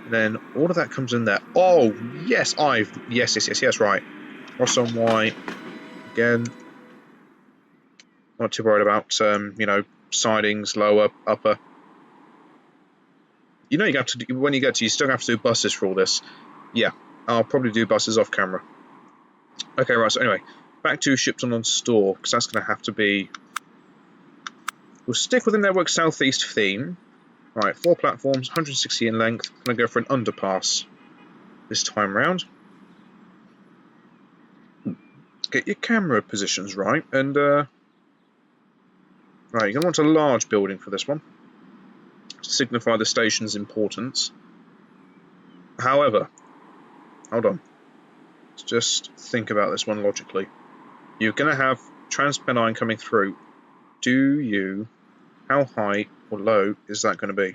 And then all of that comes in there. Oh, yes, yes, right. Ross on Y. again. Not too worried about, you know, sidings, lower, upper. You know, you have to do, when you get to, you still have to do buses for all this. Yeah, I'll probably do buses off camera. Okay, right, so anyway, back to shipped on store, because that's going to have to be... We'll stick with the Network Southeast theme. Right, 4 platforms, 160 in length. I'm going to go for an underpass this time round. Get your camera positions right, and right, you're going to want a large building for this one to signify the station's importance. However, hold on, let's just think about this one logically. You're going to have TransPennine coming through. How high or low is that going to be?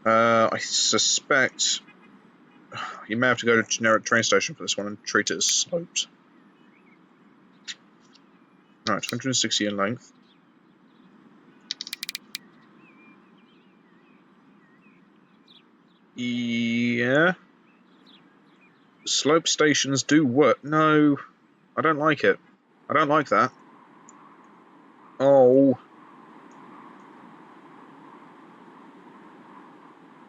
I suspect you may have to go to a generic train station for this one and treat it as sloped. Alright, 160 in length. Yeah. Slope stations do work. No, I don't like it. I don't like that. Oh.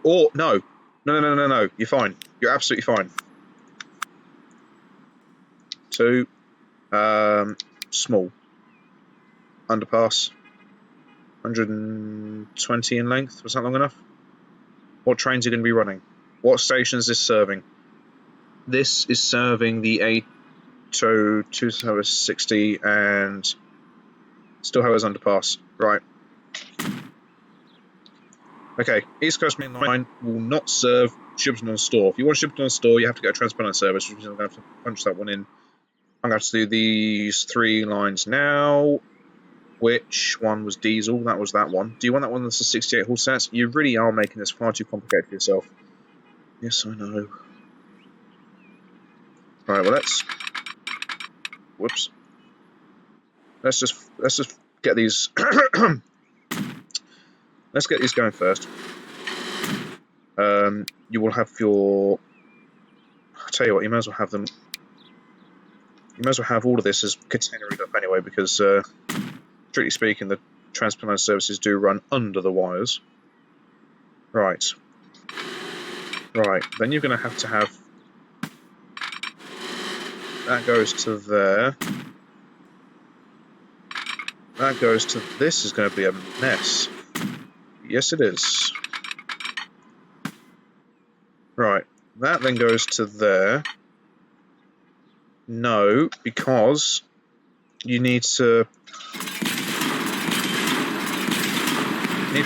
Oh, no. No. You're fine. You're absolutely fine. 2. Small. Underpass. 120 in length. Was that long enough? What trains are going to be running? What station is this serving? This is serving the A2 260 and Stillhouse Underpass. Right. Okay, East Coast Mainline will not serve Shipton on store. If you want Shipton on store, you have to get a transparent service, which means I'm going to have to punch that one in. I'm going to have to do these 3 lines now. Which one was diesel? That was that one. Do you want that one that's a 68 horse sets? You really are making this far too complicated for yourself. Yes, I know. Right, well let's... Whoops. Let's just get these... Let's get these going first. You will have your... I'll tell you what, you may as well have them... You may as well have all of this as catenaried up anyway, because, strictly speaking, the transplant services do run under the wires. Right. Right, then you're going to have... That goes to there. That goes to... This is going to be a mess. Yes, it is. Right, that then goes to there. No, because you need to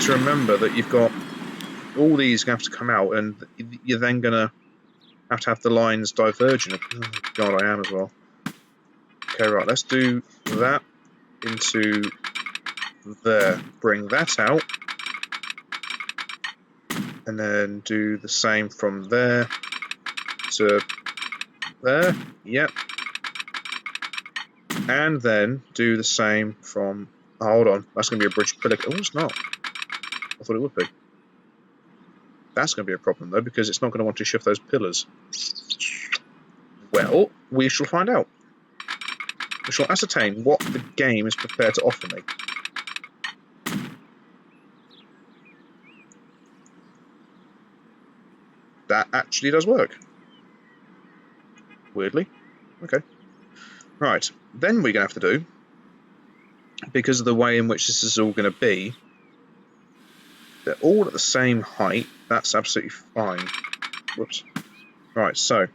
remember that you've got all these going to have to come out, and you're then going to have the lines diverging. Oh, God, I am as well. Okay, right, let's do that into there. Bring that out. And then do the same from there to there. Yep. And then do the same from... Oh, hold on, that's going to be a bridge pillar. Oh, it's not. I thought it would be. That's going to be a problem, though, because it's not going to want to shift those pillars. Well, we shall find out. We shall ascertain what the game is prepared to offer me. That actually does work. Weirdly. Okay. Right. Then we're going to have to do, because of the way in which this is all going to be, they're all at the same height. That's absolutely fine. Whoops. Right, so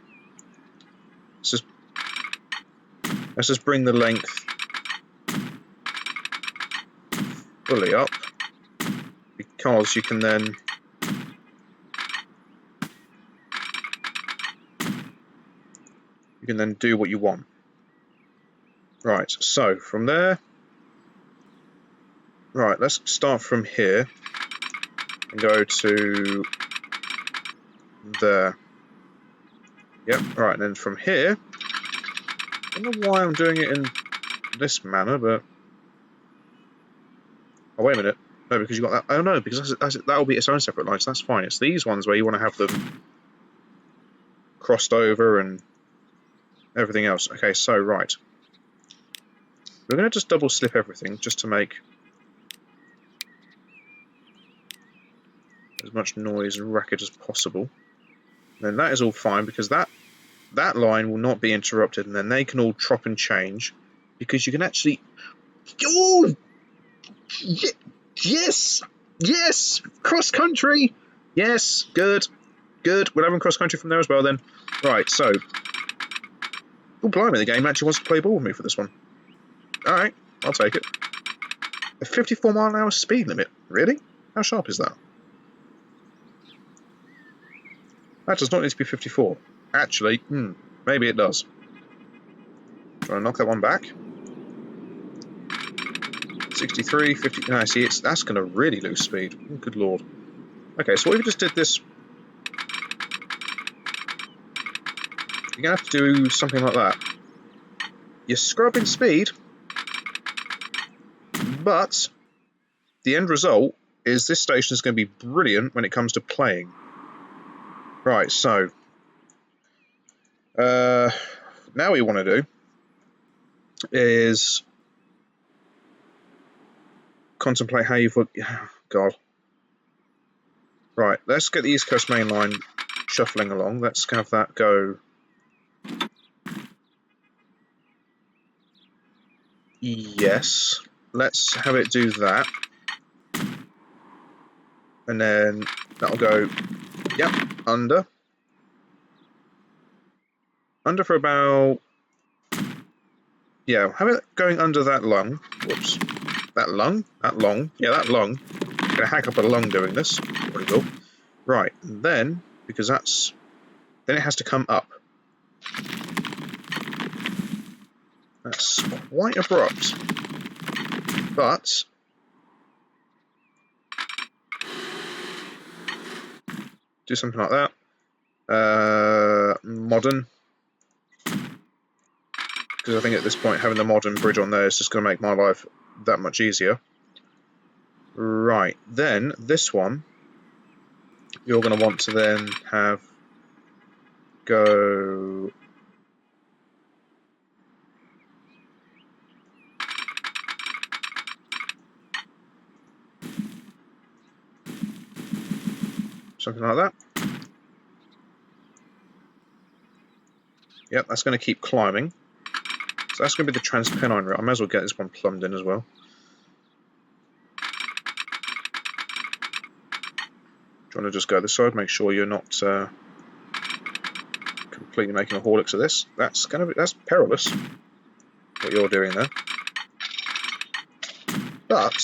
let's just bring the length fully up, because you can then do what you want. Right, so from there, right, let's start from here and go to there. Yep, right, and then from here, I don't know why I'm doing it in this manner, but... Oh, wait a minute. No, because you got that... Oh, no, because that'll be its own separate line, so that's fine. It's these ones where you want to have them crossed over and everything else. Okay, so right. We're going to just double slip everything just to make as much noise and racket as possible. And then that is all fine because that line will not be interrupted, and then they can all chop and change because you can actually... Oh! Yes! Yes! Cross country! Yes! Good. Good. We're having cross country from there as well then. Right, so... Oh, blimey, the game actually wants to play ball with me for this one. Alright, I'll take it. A 54 mile an hour speed limit? Really? How sharp is that? That does not need to be 54. Actually, maybe it does. Trying to knock that one back. 63, 50... No, see, that's going to really lose speed. Oh, good lord. Okay, so what if we just did this... You're going to have to do something like that. You're scrubbing speed, but the end result is this station is going to be brilliant when it comes to playing. Right, so... now what you want to do is contemplate how you've... Oh, God. Right, let's get the East Coast Mainline shuffling along. Let's have that go... Yes. Let's have it do that. And then that'll go... Yep, under. Under for about... Yeah, have it going under that lung. Whoops. That lung? That long? Yeah, that lung. I'm going to hack up a lung doing this. Pretty cool. Right, and then, because that's... Then it has to come up. That's quite abrupt. But... Do something like that. Modern. Because I think at this point having the modern bridge on there is just going to make my life that much easier. Right, then this one you're going to want to then have go... Something like that. Yep, that's going to keep climbing. So that's going to be the Transpennine route. I might as well get this one plumbed in as well. Do you want to just go this side? Make sure you're not completely making a Horlicks of this. That's perilous. What you're doing there. But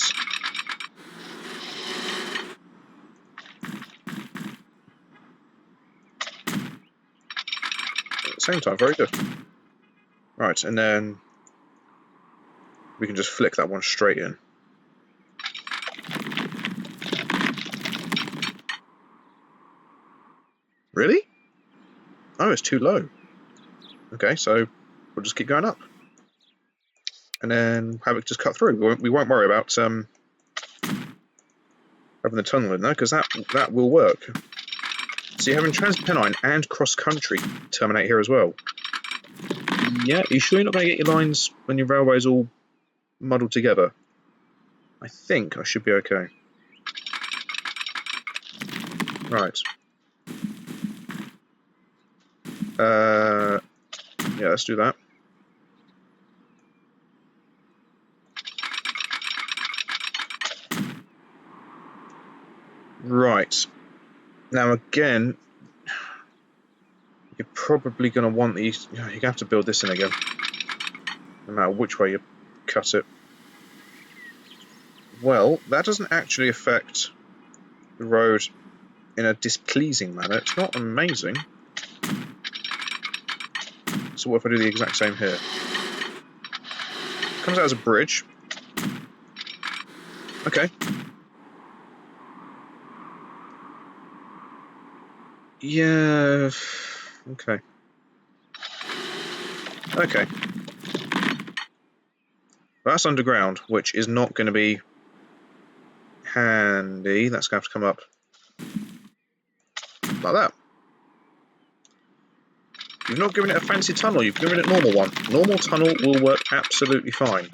at the same time, very good. Right, and then we can just flick that one straight in. Really? Oh, it's too low. Okay, so we'll just keep going up. And then have it just cut through. We won't worry about having the tunnel in there, because that will work. So you're having Transpennine and cross-country terminate here as well. Yeah, you sure you're not going to get your lines when your railway's all muddled together? I think I should be okay. Right. Yeah, let's do that. Right. Now again, you're probably going to want these... You're going to have to build this in again. No matter which way you cut it. Well, that doesn't actually affect the road in a displeasing manner. It's not amazing. So what if I do the exact same here? Comes out as a bridge. Okay. Yeah. Okay. Okay. Well, that's underground, which is not going to be handy. That's going to have to come up like that. You've not given it a fancy tunnel, you've given it a normal one. Normal tunnel will work absolutely fine.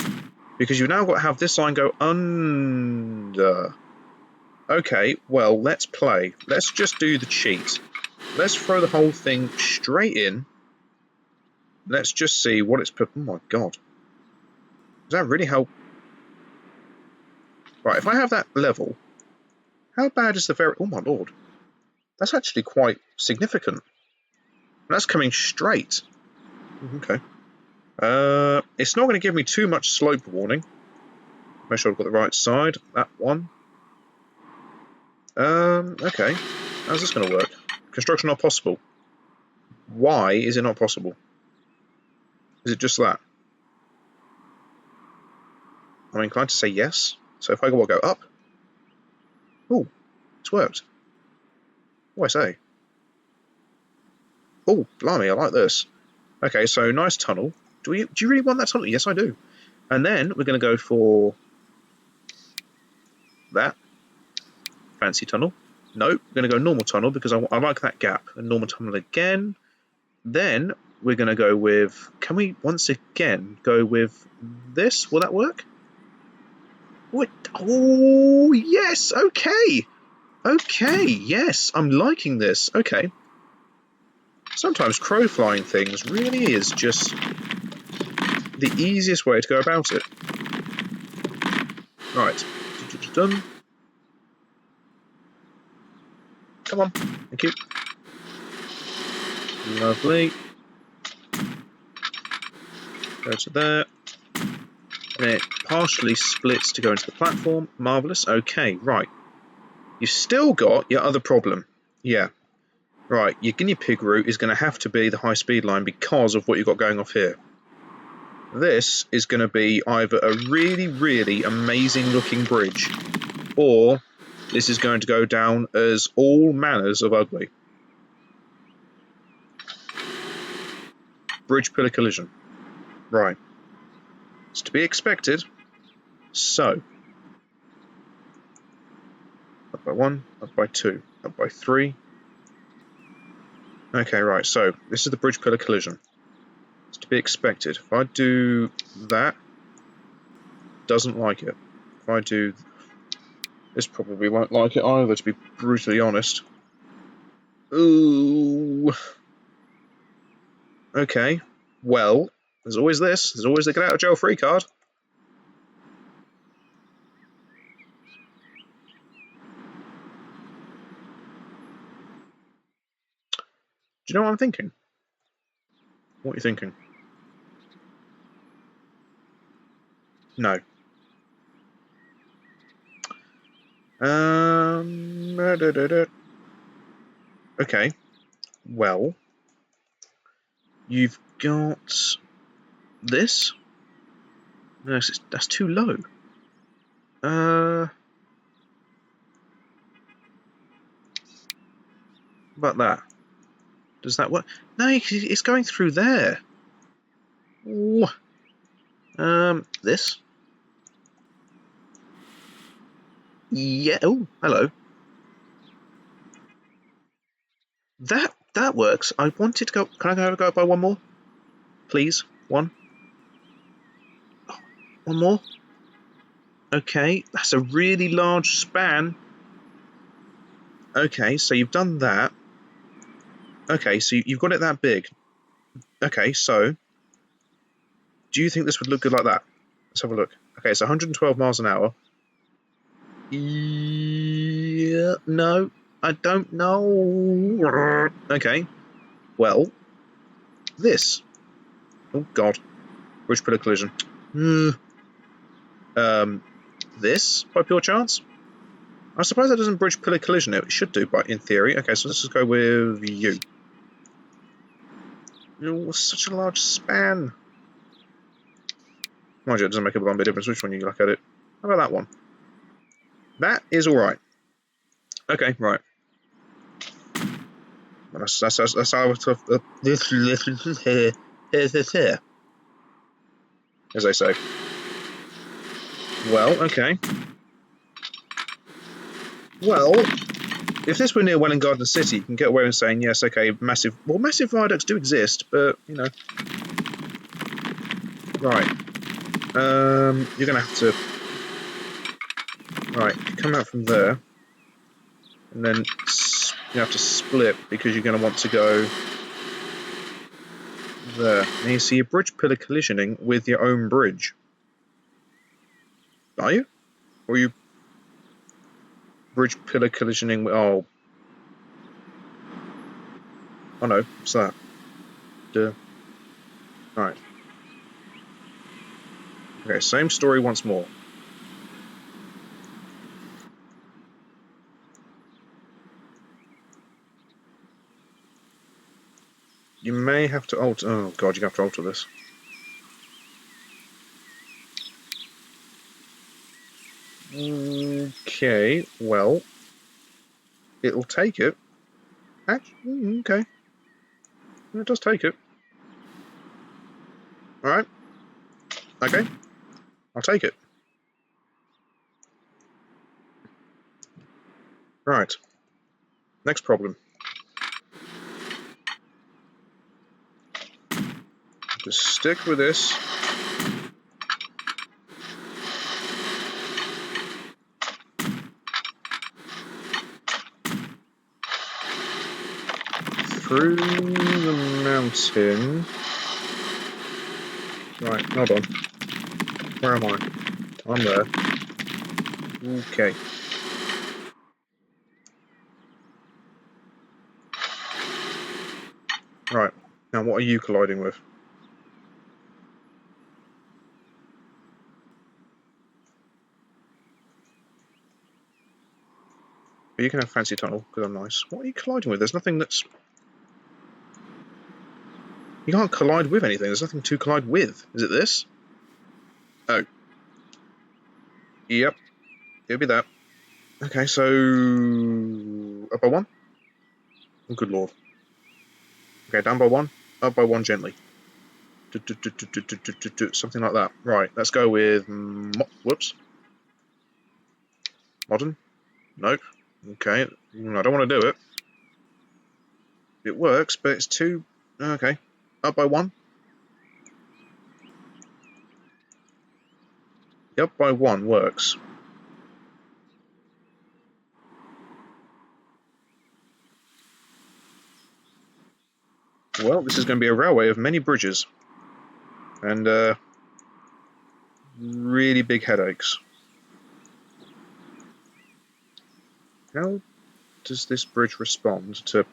Because you've now got to have this line go under. Okay, well, let's play. Let's just do the cheat. Let's throw the whole thing straight in. Let's just see what it's put. Oh my god. Does that really help? Right, if I have that level, how bad is the very... Oh my lord. That's actually quite significant. And that's coming straight. Okay. It's not going to give me too much slope warning. Make sure I've got the right side. That one. Okay. How's this going to work? Construction not possible. Why is it not possible? Is it just that? I'm inclined to say yes. So if I go up. Oh, it's worked. What do I say? Oh, blimey, I like this. Okay, so nice tunnel. Do you really want that tunnel? Yes, I do. And then we're going to go for that. Fancy tunnel. No, we're going to go normal tunnel because I like that gap. And normal tunnel again. Then we're going to go with... Can we once again go with this? Will that work? Oh, yes. Okay. Okay, yes. I'm liking this. Okay. Sometimes crow flying things really is just the easiest way to go about it. Right. Done. Come on. Thank you. Lovely. Go to there. And it partially splits to go into the platform. Marvellous. Okay, right. You've still got your other problem. Yeah. Right, your guinea pig route is going to have to be the high speed line because of what you've got going off here. This is going to be either a really, really amazing looking bridge, or this is going to go down as all manners of ugly. Bridge pillar collision. Right. It's to be expected. So. Up by 1, up by 2, up by 3. Okay, right, so this is the bridge pillar collision. It's to be expected. If I do that, doesn't like it. If I do... This probably won't like it either, to be brutally honest. Ooh. Okay. Well, there's always this. There's always the get out of jail free card. Do you know what I'm thinking? What are you thinking? No. Okay. Well, you've got this. No, that's too low. How about that? Does that work? No, it's going through there. Ooh. This. Yeah. Oh, hello. That works. I wanted to go. Can I go up by one more, please? One. One more. Okay, that's a really large span. Okay, so you've done that. Okay, so you've got it that big. Okay, so do you think this would look good like that? Let's have a look. Okay, it's 112 miles an hour. Yeah, no, I don't know. Okay, well, this. Oh God, bridge pillar collision. This by pure chance. I suppose that doesn't bridge pillar collision. It should do, but in theory. Okay, so let's just go with you. Oh, such a large span. Mind you, it doesn't make a one bit difference which one you look at it. How about that one? That is alright. Okay, right. That's how this here, as they say. Well, okay. Well, if this were near Welwyn Garden City, you can get away with saying, yes, okay, massive viaducts do exist, but, you know. Right. You're going to have to... Right, come out from there. And then you have to split, because you're going to want to go there. And you see your bridge pillar collisioning with your own bridge. Are you? Or are you bridge pillar collisioning with... Oh. Oh no, what's that? Duh. Alright. Okay, same story once more. You may have to alter... Oh god, you have to alter this. Okay, well... It'll take it. Actually, okay. It does take it. Alright. Okay. I'll take it. Right. Next problem. Just stick with this. Through the mountain. Right, hold on. Where am I? I'm there. Okay. Right. Now what are you colliding with? But you can have fancy tunnel, because I'm nice. What are you colliding with? There's nothing that's... You can't collide with anything. There's nothing to collide with. Is it this? Oh. Yep. It'll be that. Okay, so... Up by one? Oh, good lord. Okay, down by one. Up by one gently. Something like that. Right, let's go with... Whoops. Modern? Nope. Okay, I don't want to do it. It works, but it's too... Okay. Up by one. The up by one works. Well, this is going to be a railway of many bridges. And, really big headaches. How does this bridge respond to...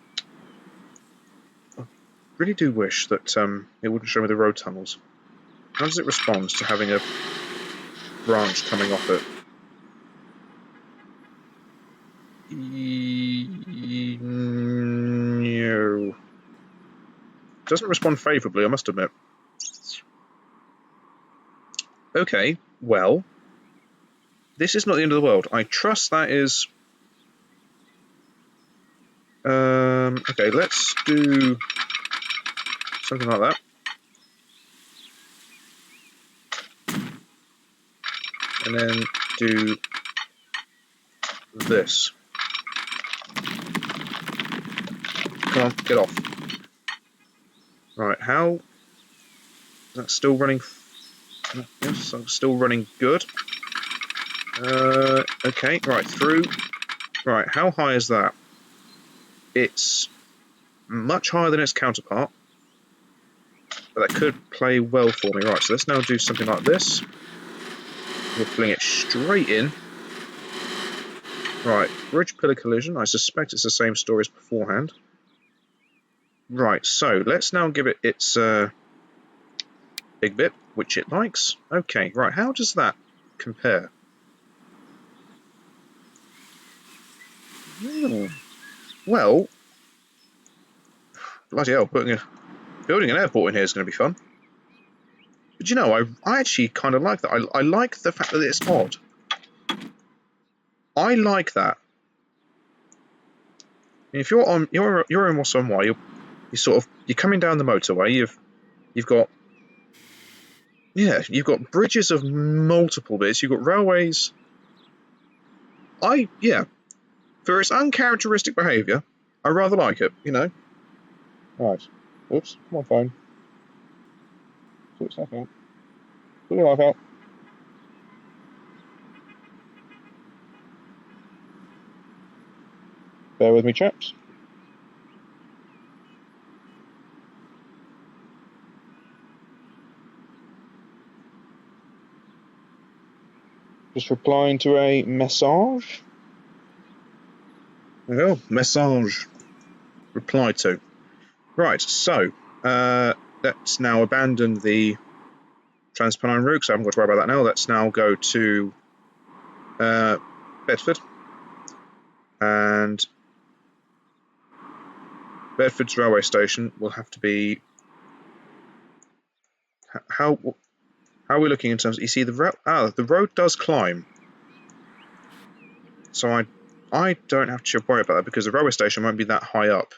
I really do wish that it wouldn't show me the road tunnels. How does it respond to having a branch coming off it? No. It doesn't respond favourably, I must admit. Okay, well, this is not the end of the world. I trust that is... okay, let's do something like that. And then do this. Come on, get off. Right, how... That's still running... Yes, I'm still running good. Okay, right, through. Right, how high is that? It's much higher than its counterpart. But that could play well for me. Right, so let's now do something like this. We'll fling it straight in. Right, bridge pillar collision. I suspect it's the same story as beforehand. Right, so let's now give it its big bit, which it likes. Okay, right, how does that compare? Well, bloody hell, building an airport in here is going to be fun. But you know, I actually kind of like that. I like the fact that it's odd. I like that. If you're in somewhere, you're coming down the motorway. You've got bridges of multiple bits. You've got railways. For its uncharacteristic behaviour, I rather like it, you know. Right. Oops, come on, phone. Sort stuff out. Sort your life out. Bear with me, chaps. Just replying to a message. Well, message replied to. Right, so let's now abandon the Transpennine route, so I haven't got to worry about that now. Let's now go to Bedford. And Bedford's railway station will have to be... How are we looking in terms... You see, the road does climb. So I don't have to worry about that because the railway station won't be that high up.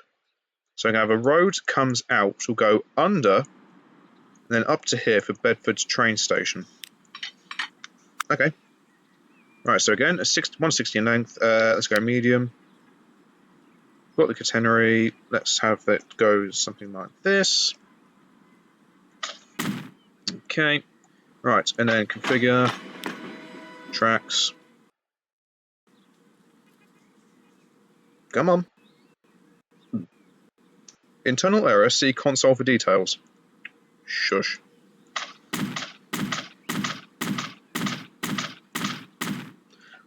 So I'm going to have a road comes out, which will go under, and then up to here for Bedford's train station. Okay. Right, so again, 160 in length. Let's go medium. Got the catenary. Let's have it go something like this. Okay. Right, and then configure tracks. Come on. Internal error, see console for details. Shush.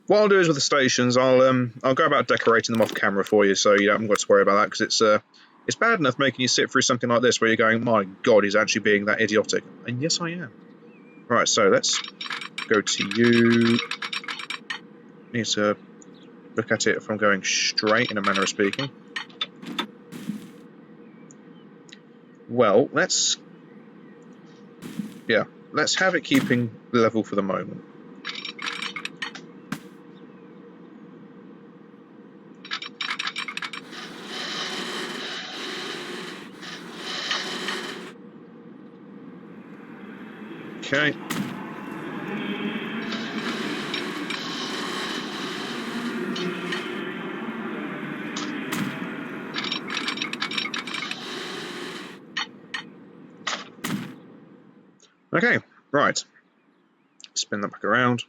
What I'll do is with the stations, I'll go about decorating them off camera for you, so you haven't got to worry about that, because it's bad enough making you sit through something like this where you're going, my God, he's actually being that idiotic. And yes, I am. Right, so let's go to you. Need to look at it if I'm going straight, in a manner of speaking. Well, let's have it keeping level for the moment. Okay. Okay, right. Spin that back around.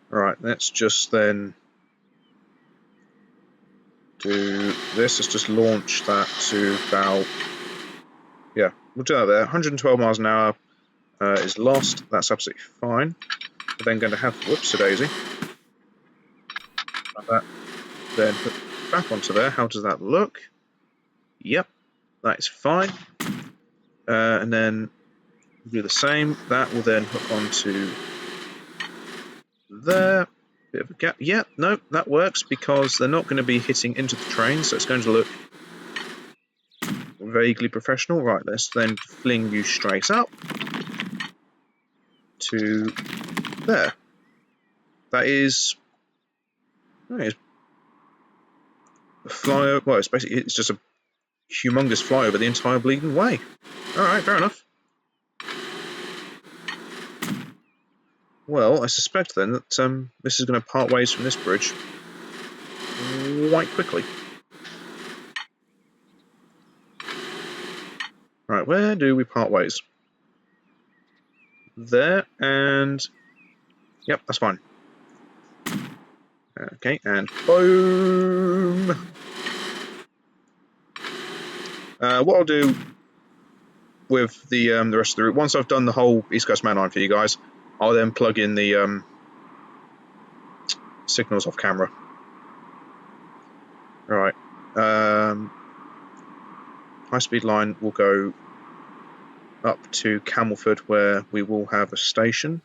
Right, let's just then do this. Let's just launch that to about... Yeah, we'll do that there. 112 miles an hour is lost. That's absolutely fine. We're then going to have... Whoops-a-daisy. Like that. Then put back onto there. How does that look? Yep, that is fine. And then do the same. That will then hook onto there. Bit of a gap. Yeah, no, that works because they're not going to be hitting into the train, so it's going to look vaguely professional. Right, let's then fling you straight up to there. That is a flyover. Well, it's just a humongous flyover the entire bleeding way. All right, fair enough. Well, I suspect then that this is going to part ways from this bridge quite quickly. Right, where do we part ways? There, and... Yep, that's fine. Okay, and boom! What I'll do with the rest of the route, once I've done the whole East Coast Mainline for you guys, I'll then plug in the signals off camera. Right. High-speed line will go up to Camelford, where we will have a station.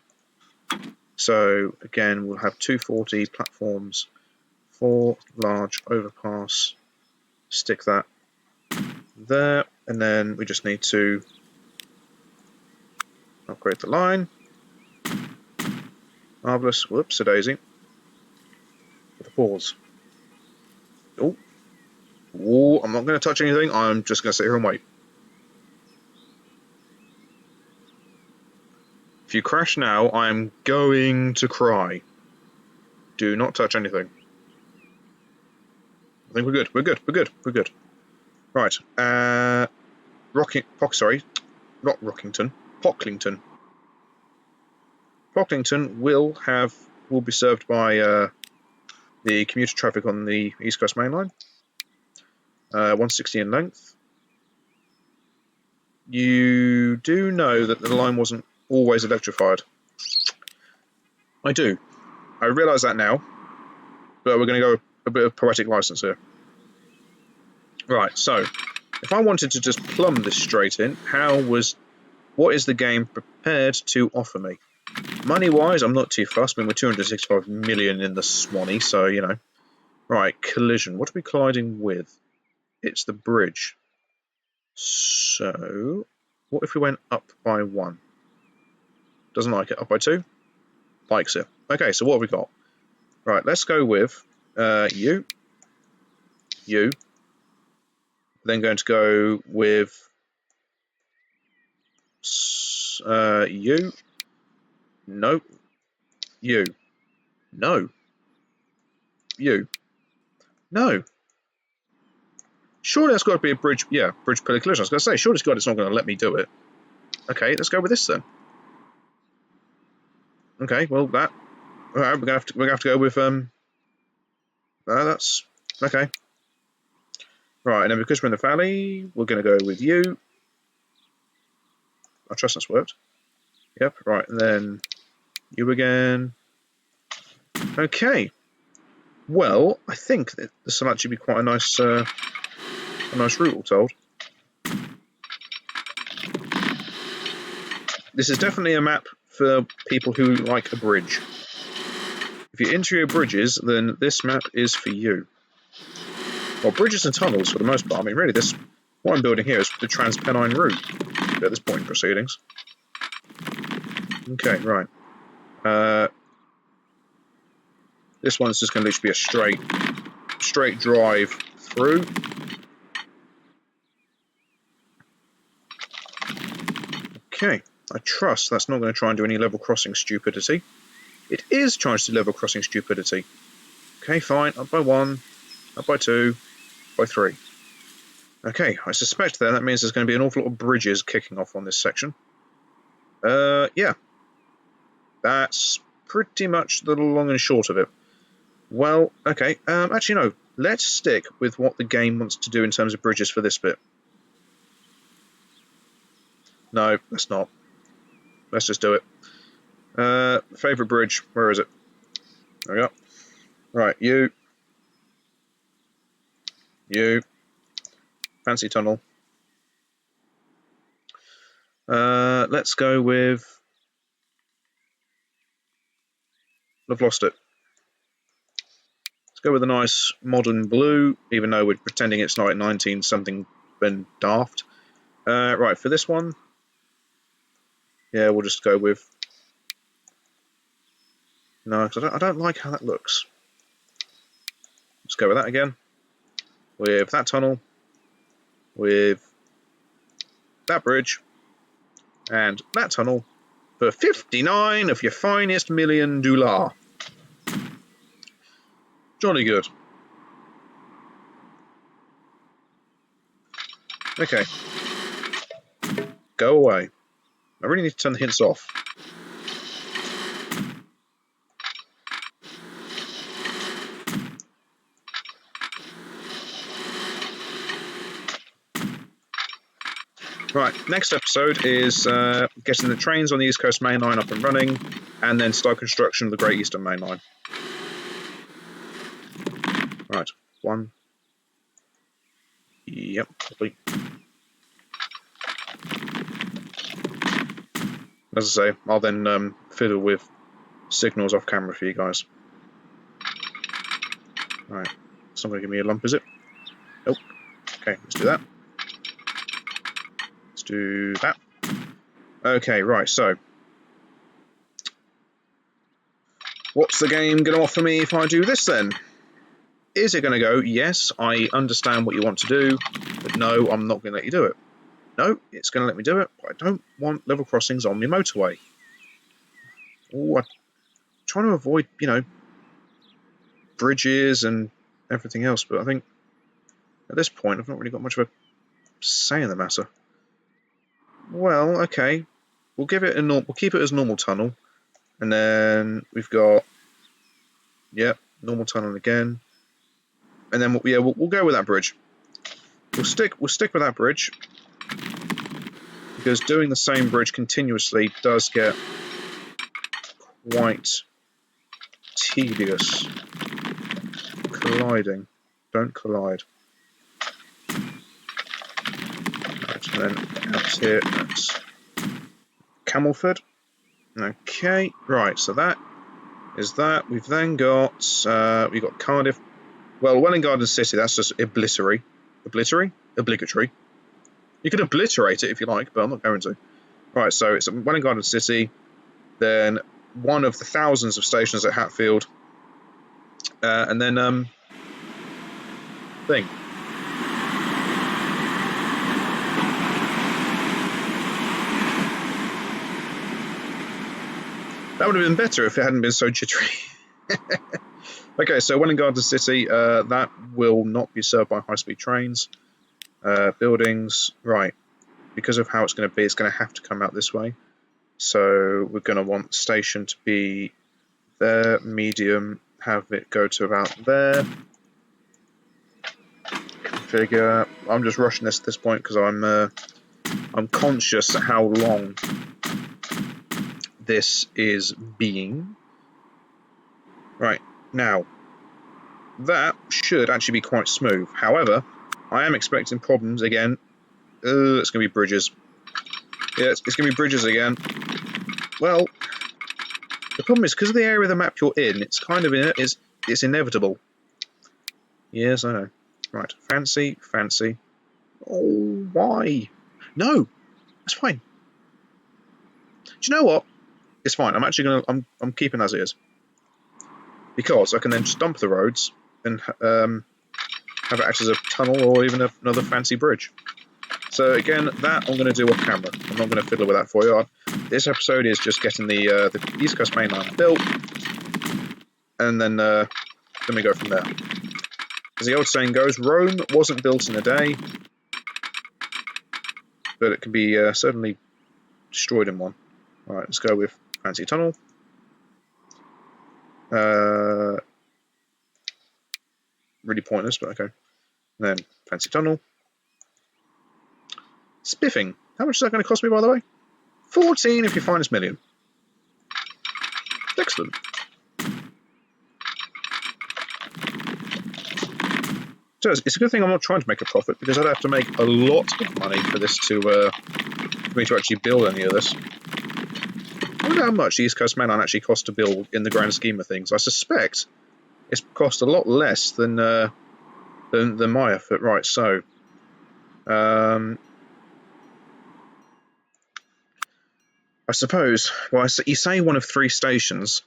So again, we'll have 240 platforms, 4 large overpass. Stick that there, and then we just need to upgrade the line. Marvellous. Whoops-a-daisy. With a pause. Oh. Ooh, I'm not going to touch anything. I'm just going to sit here and wait. If you crash now, I'm going to cry. Do not touch anything. I think we're good. We're good. We're good. We're good. Right. Not Rockington. Pocklington. Pocklington will be served by the commuter traffic on the East Coast Mainline. 160 in length. You do know that the line wasn't always electrified. I do. I realise that now, but we're going to go a bit of poetic license here. Right, so if I wanted to just plumb this straight in, what is the game prepared to offer me? Money-wise, I'm not too fussed. I mean, we're 265 million in the Swanee, so, you know. Right, collision. What are we colliding with? It's the bridge. So, what if we went up by 1? Doesn't like it. Up by 2? Likes it. Okay, so what have we got? Right, let's go with you. Then going to go with you. No. You. No. You. No. Surely that's got to be a bridge. Yeah, bridge pillar collision. I was going to say, surely God, it's not going to let me do it. Okay, let's go with this then. Okay, well that. All right, we're gonna have to go with that's okay. Right, and then because we're in the valley, we're going to go with you. I trust that's worked. Yep. Right, and then you again. Okay. Well, I think that this will actually be quite a nice route, all told. This is definitely a map for people who like a bridge. If you're into your bridges, then this map is for you. Well, bridges and tunnels for the most part. I mean, really, what I'm building here is the Trans-Pennine route at this point in proceedings. Okay, right. This one's just going to literally be a straight drive through. Okay, I trust that's not going to try and do any level crossing stupidity. It is trying to do level crossing stupidity. Okay, fine. Up by 1, up by 2, by 3. Okay, I suspect then that means there's going to be an awful lot of bridges kicking off on this section. Yeah. That's pretty much the long and short of it. Well, okay. Actually, no. Let's stick with what the game wants to do in terms of bridges for this bit. No, let's not. Let's just do it. Favourite bridge. Where is it? There we go. Right, you. Fancy tunnel. Let's go with... I've lost it. Let's go with a nice modern blue, even though we're pretending it's like 19-something been daft. Right, for this one, yeah, we'll just go with... No, because I don't like how that looks. Let's go with that again. With that tunnel. With that bridge. And that tunnel. For 59 of your finest million $. Jolly good. Okay. Go away. I really need to turn the hints off. Right, next episode is getting the trains on the East Coast Mainline up and running, and then start construction of the Great Eastern Mainline. Right, 1. Yep, complete. As I say, I'll then fiddle with signals off camera for you guys. Right, it's not going to give me a lump, is it? Nope. Okay, let's do that. Let's do that. Okay, right, so what's the game going to offer me if I do this then? Is it going to go, yes, I understand what you want to do, but no, I'm not going to let you do it? No, it's going to let me do it, but I don't want level crossings on my motorway. Oh, I'm trying to avoid, bridges and everything else, but I think At this point, I've not really got much of a say in the matter. Well, okay. We'll keep it as normal tunnel. And then we've got, yep, normal tunnel again. And then we'll go with that bridge. We'll stick with that bridge, because doing the same bridge continuously does get quite tedious. Colliding. Don't collide. Right, and then out here, that's Camelford. Okay, right, so that is that. We've then got we've got Cardiff. Well, Welwyn Garden City, that's just obligatory. Obligatory. You can obliterate it if you like, but I'm not going to. Right, so it's Welwyn Garden City, then one of the thousands of stations at Hatfield, and then thing. That would have been better if it hadn't been so jittery. Okay, so Welwyn Garden City, that will not be served by high-speed trains. Buildings, right. Because of how it's going to be, it's going to have to come out this way. So we're going to want the station to be there, medium, have it go to about there. Configure. I'm just rushing this at this point because I'm conscious of how long this is being. Right, now, that should actually be quite smooth. However, I am expecting problems again. It's going to be bridges. Yeah, it's going to be bridges again. Well, the problem is because of the area of the map you're in, it's kind of it's inevitable. Yes, I know. Right, fancy. Oh, why? No, that's fine. Do you know what? It's fine. I'm actually I'm keeping as it is, because I can then just dump the roads and have it act as a tunnel or even another fancy bridge. So again, that I'm going to do off camera. I'm not going to fiddle with that for you. This episode is just getting the East Coast Mainline built, and then we go from there. As the old saying goes, Rome wasn't built in a day, but it can be certainly destroyed in one. All right, let's go with fancy tunnel. Really pointless, but okay. And then fancy tunnel. Spiffing. How much is that going to cost me, by the way? 14 if you find this million. Excellent. So it's a good thing I'm not trying to make a profit, because I'd have to make a lot of money for this for me to actually build any of this. I wonder how much the East Coast Mainline actually costs to build in the grand scheme of things. I suspect it's cost a lot less than my effort. Right, so I suppose, well, you say one of 3 stations.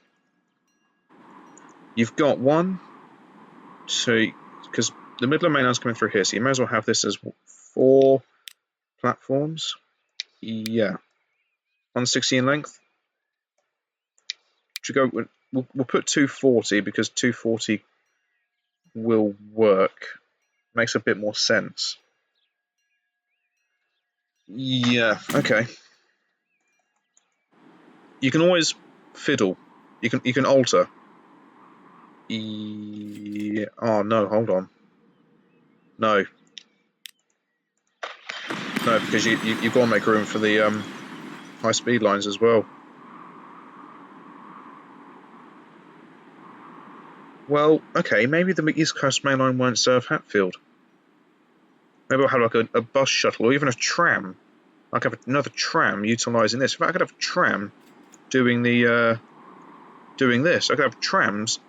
You've got 1, 2, because the Midland Mainline's coming through here, so you may as well have this as 4 platforms. Yeah. 160 in length. Should go. We'll put 240, because 240 will work. Makes a bit more sense. Yeah. Okay. You can always fiddle. You can alter. Yeah. Oh no! Hold on. No. No, because you've got to make room for the high speed lines as well. Well, okay, maybe the East Coast Mainline won't serve Hatfield. Maybe I'll have like a bus shuttle or even a tram. I could have another tram utilising this. In fact, I could have a tram doing this. I could have trams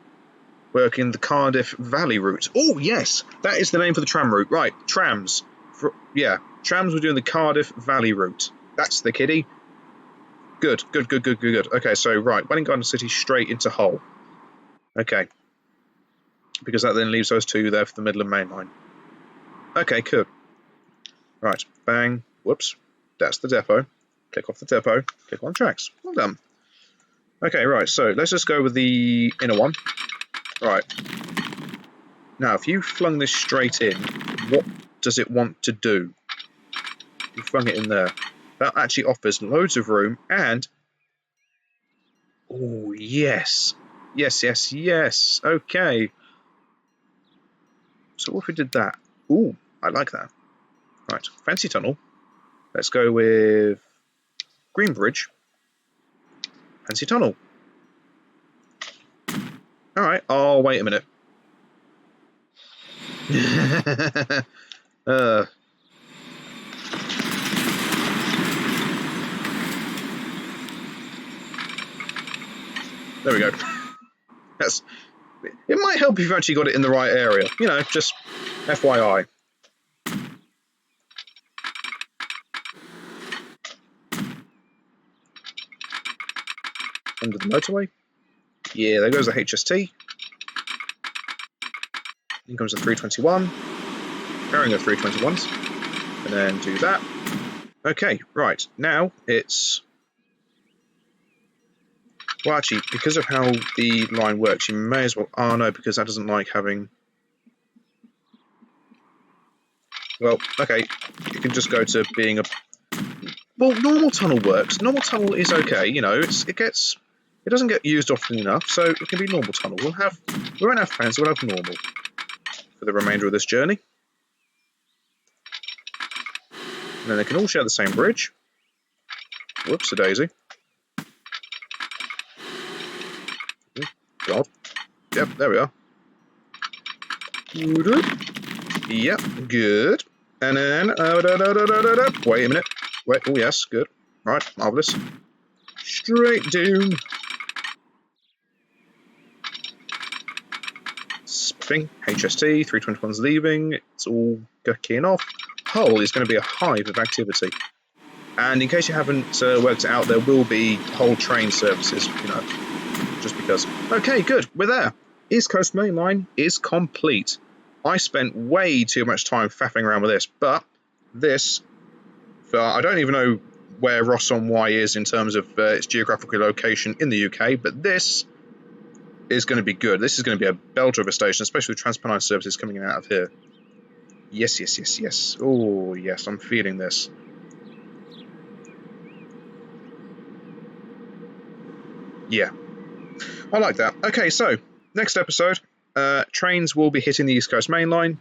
working the Cardiff Valley route. Oh yes, that is the name for the tram route. Right, trams. Trams were doing the Cardiff Valley route. That's the kiddie. Good. Okay, so right, Welwyn Garden City straight into Hull. Okay. Because that then leaves those 2 there for the Midland Mainline. Okay, cool. Right, bang. Whoops. That's the depot. Click off the depot. Click on tracks. Well done. Okay, right, so let's just go with the inner one. Right. Now, if you flung this straight in, What does it want to do? You flung it in there. That actually offers loads of room and... Oh, yes. Yes, yes, yes. Okay. So what if we did that? Ooh, I like that. Right, fancy tunnel. Let's go with Green Bridge. Fancy tunnel. Alright, oh, wait a minute. There we go. That's... It might help if you've actually got it in the right area. You know, just FYI. Under the motorway. Yeah, there goes the HST. In comes the 321. Pairing of 321s. And then do that. Okay, right. Now it's... Well, actually, because of how the line works, you may as well... Oh, no, because that doesn't like having... Well, okay. You can just go to being a... Well, normal tunnel works. Normal tunnel is okay, you know. It doesn't get used often enough, so it can be normal tunnel. We won't have fancy, we'll have normal for the remainder of this journey. And then they can all share the same bridge. Whoops-a-daisy. God. Yep, there we are. Yep, good. And then... Wait a minute. Wait, oh yes, good. Right, marvellous. Straight down. Spiffing, HST, 321's leaving, it's all keying off. Hull is going to be a hive of activity. And in case you haven't worked it out, there will be whole train services, you know, just because. Okay, good, we're there. East Coast Mainline is complete. I spent way too much time faffing around with this, but this, I don't even know where Ross-on-Wye is in terms of its geographical location in the UK, but this is going to be good. This is going to be a belter of a station, especially with TransPennine services coming in out of here. Yes, yes, yes, yes. Oh, yes, I'm feeling this. Yeah, I like that. Okay, so next episode, trains will be hitting the East Coast Mainline.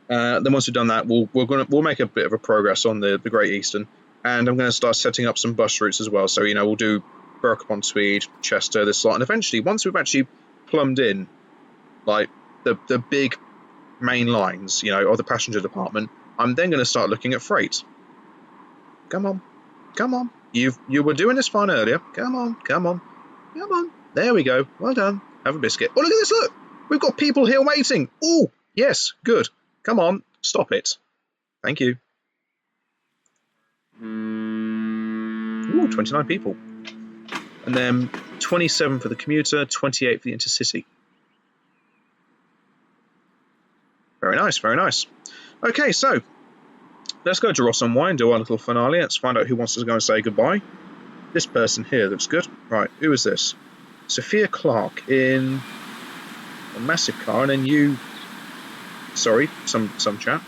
Then once we've done that, we'll make a bit of a progress on the Great Eastern, and I'm going to start setting up some bus routes as well. So you know, we'll do Berwick-upon-Tweed, Chester, this lot, and eventually, once we've actually plumbed in like the big main lines, you know, of the passenger department, I'm then going to start looking at freight. Come on, come on. You were doing this fine earlier. Come on, come on, come on. There we go. Well done. Have a biscuit. Oh, look at this, look. We've got people here waiting. Oh, yes, good. Come on, stop it. Thank you. Ooh, 29 people. And then 27 for the commuter, 28 for the intercity. Very nice, very nice. Okay, so let's go to Ross-on-Wye and do our little finale. Let's find out who wants to go and say goodbye. This person here looks good. Right, who is this? Sophia Clark in a massive car, and then you... Sorry, some chat.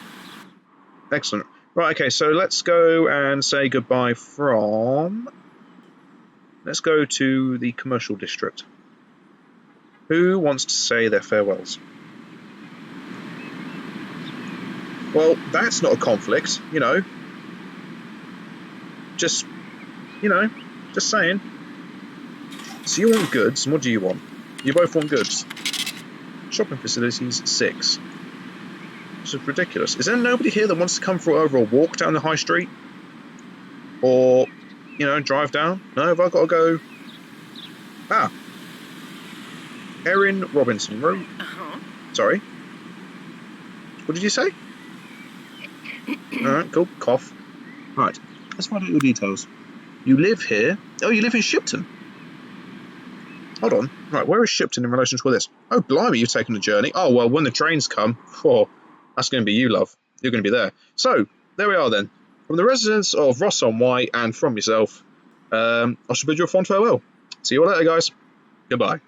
Excellent. Right, okay, so let's go and say goodbye from... Let's go to the commercial district. Who wants to say their farewells? Well, that's not a conflict, you know. Just saying. So you want goods, and what do you want? You both want goods. Shopping facilities, 6. This is ridiculous. Is there nobody here that wants to come for over a walk down the high street? Or, you know, drive down? No, have I got to go... Ah. Erin Robinson. Sorry. What did you say? Alright, cool. Cough. Right. Let's find out your details. You live here? Oh, you live in Shipton. Hold on. Right, where is Shipton in relation to this? Oh, blimey, you've taken the journey. Oh, well, when the trains come, that's going to be you, love. You're going to be there. So, there we are then. From the residents of Ross-on-Wye and from yourself, I shall bid you a fond farewell. See you all later, guys. Goodbye.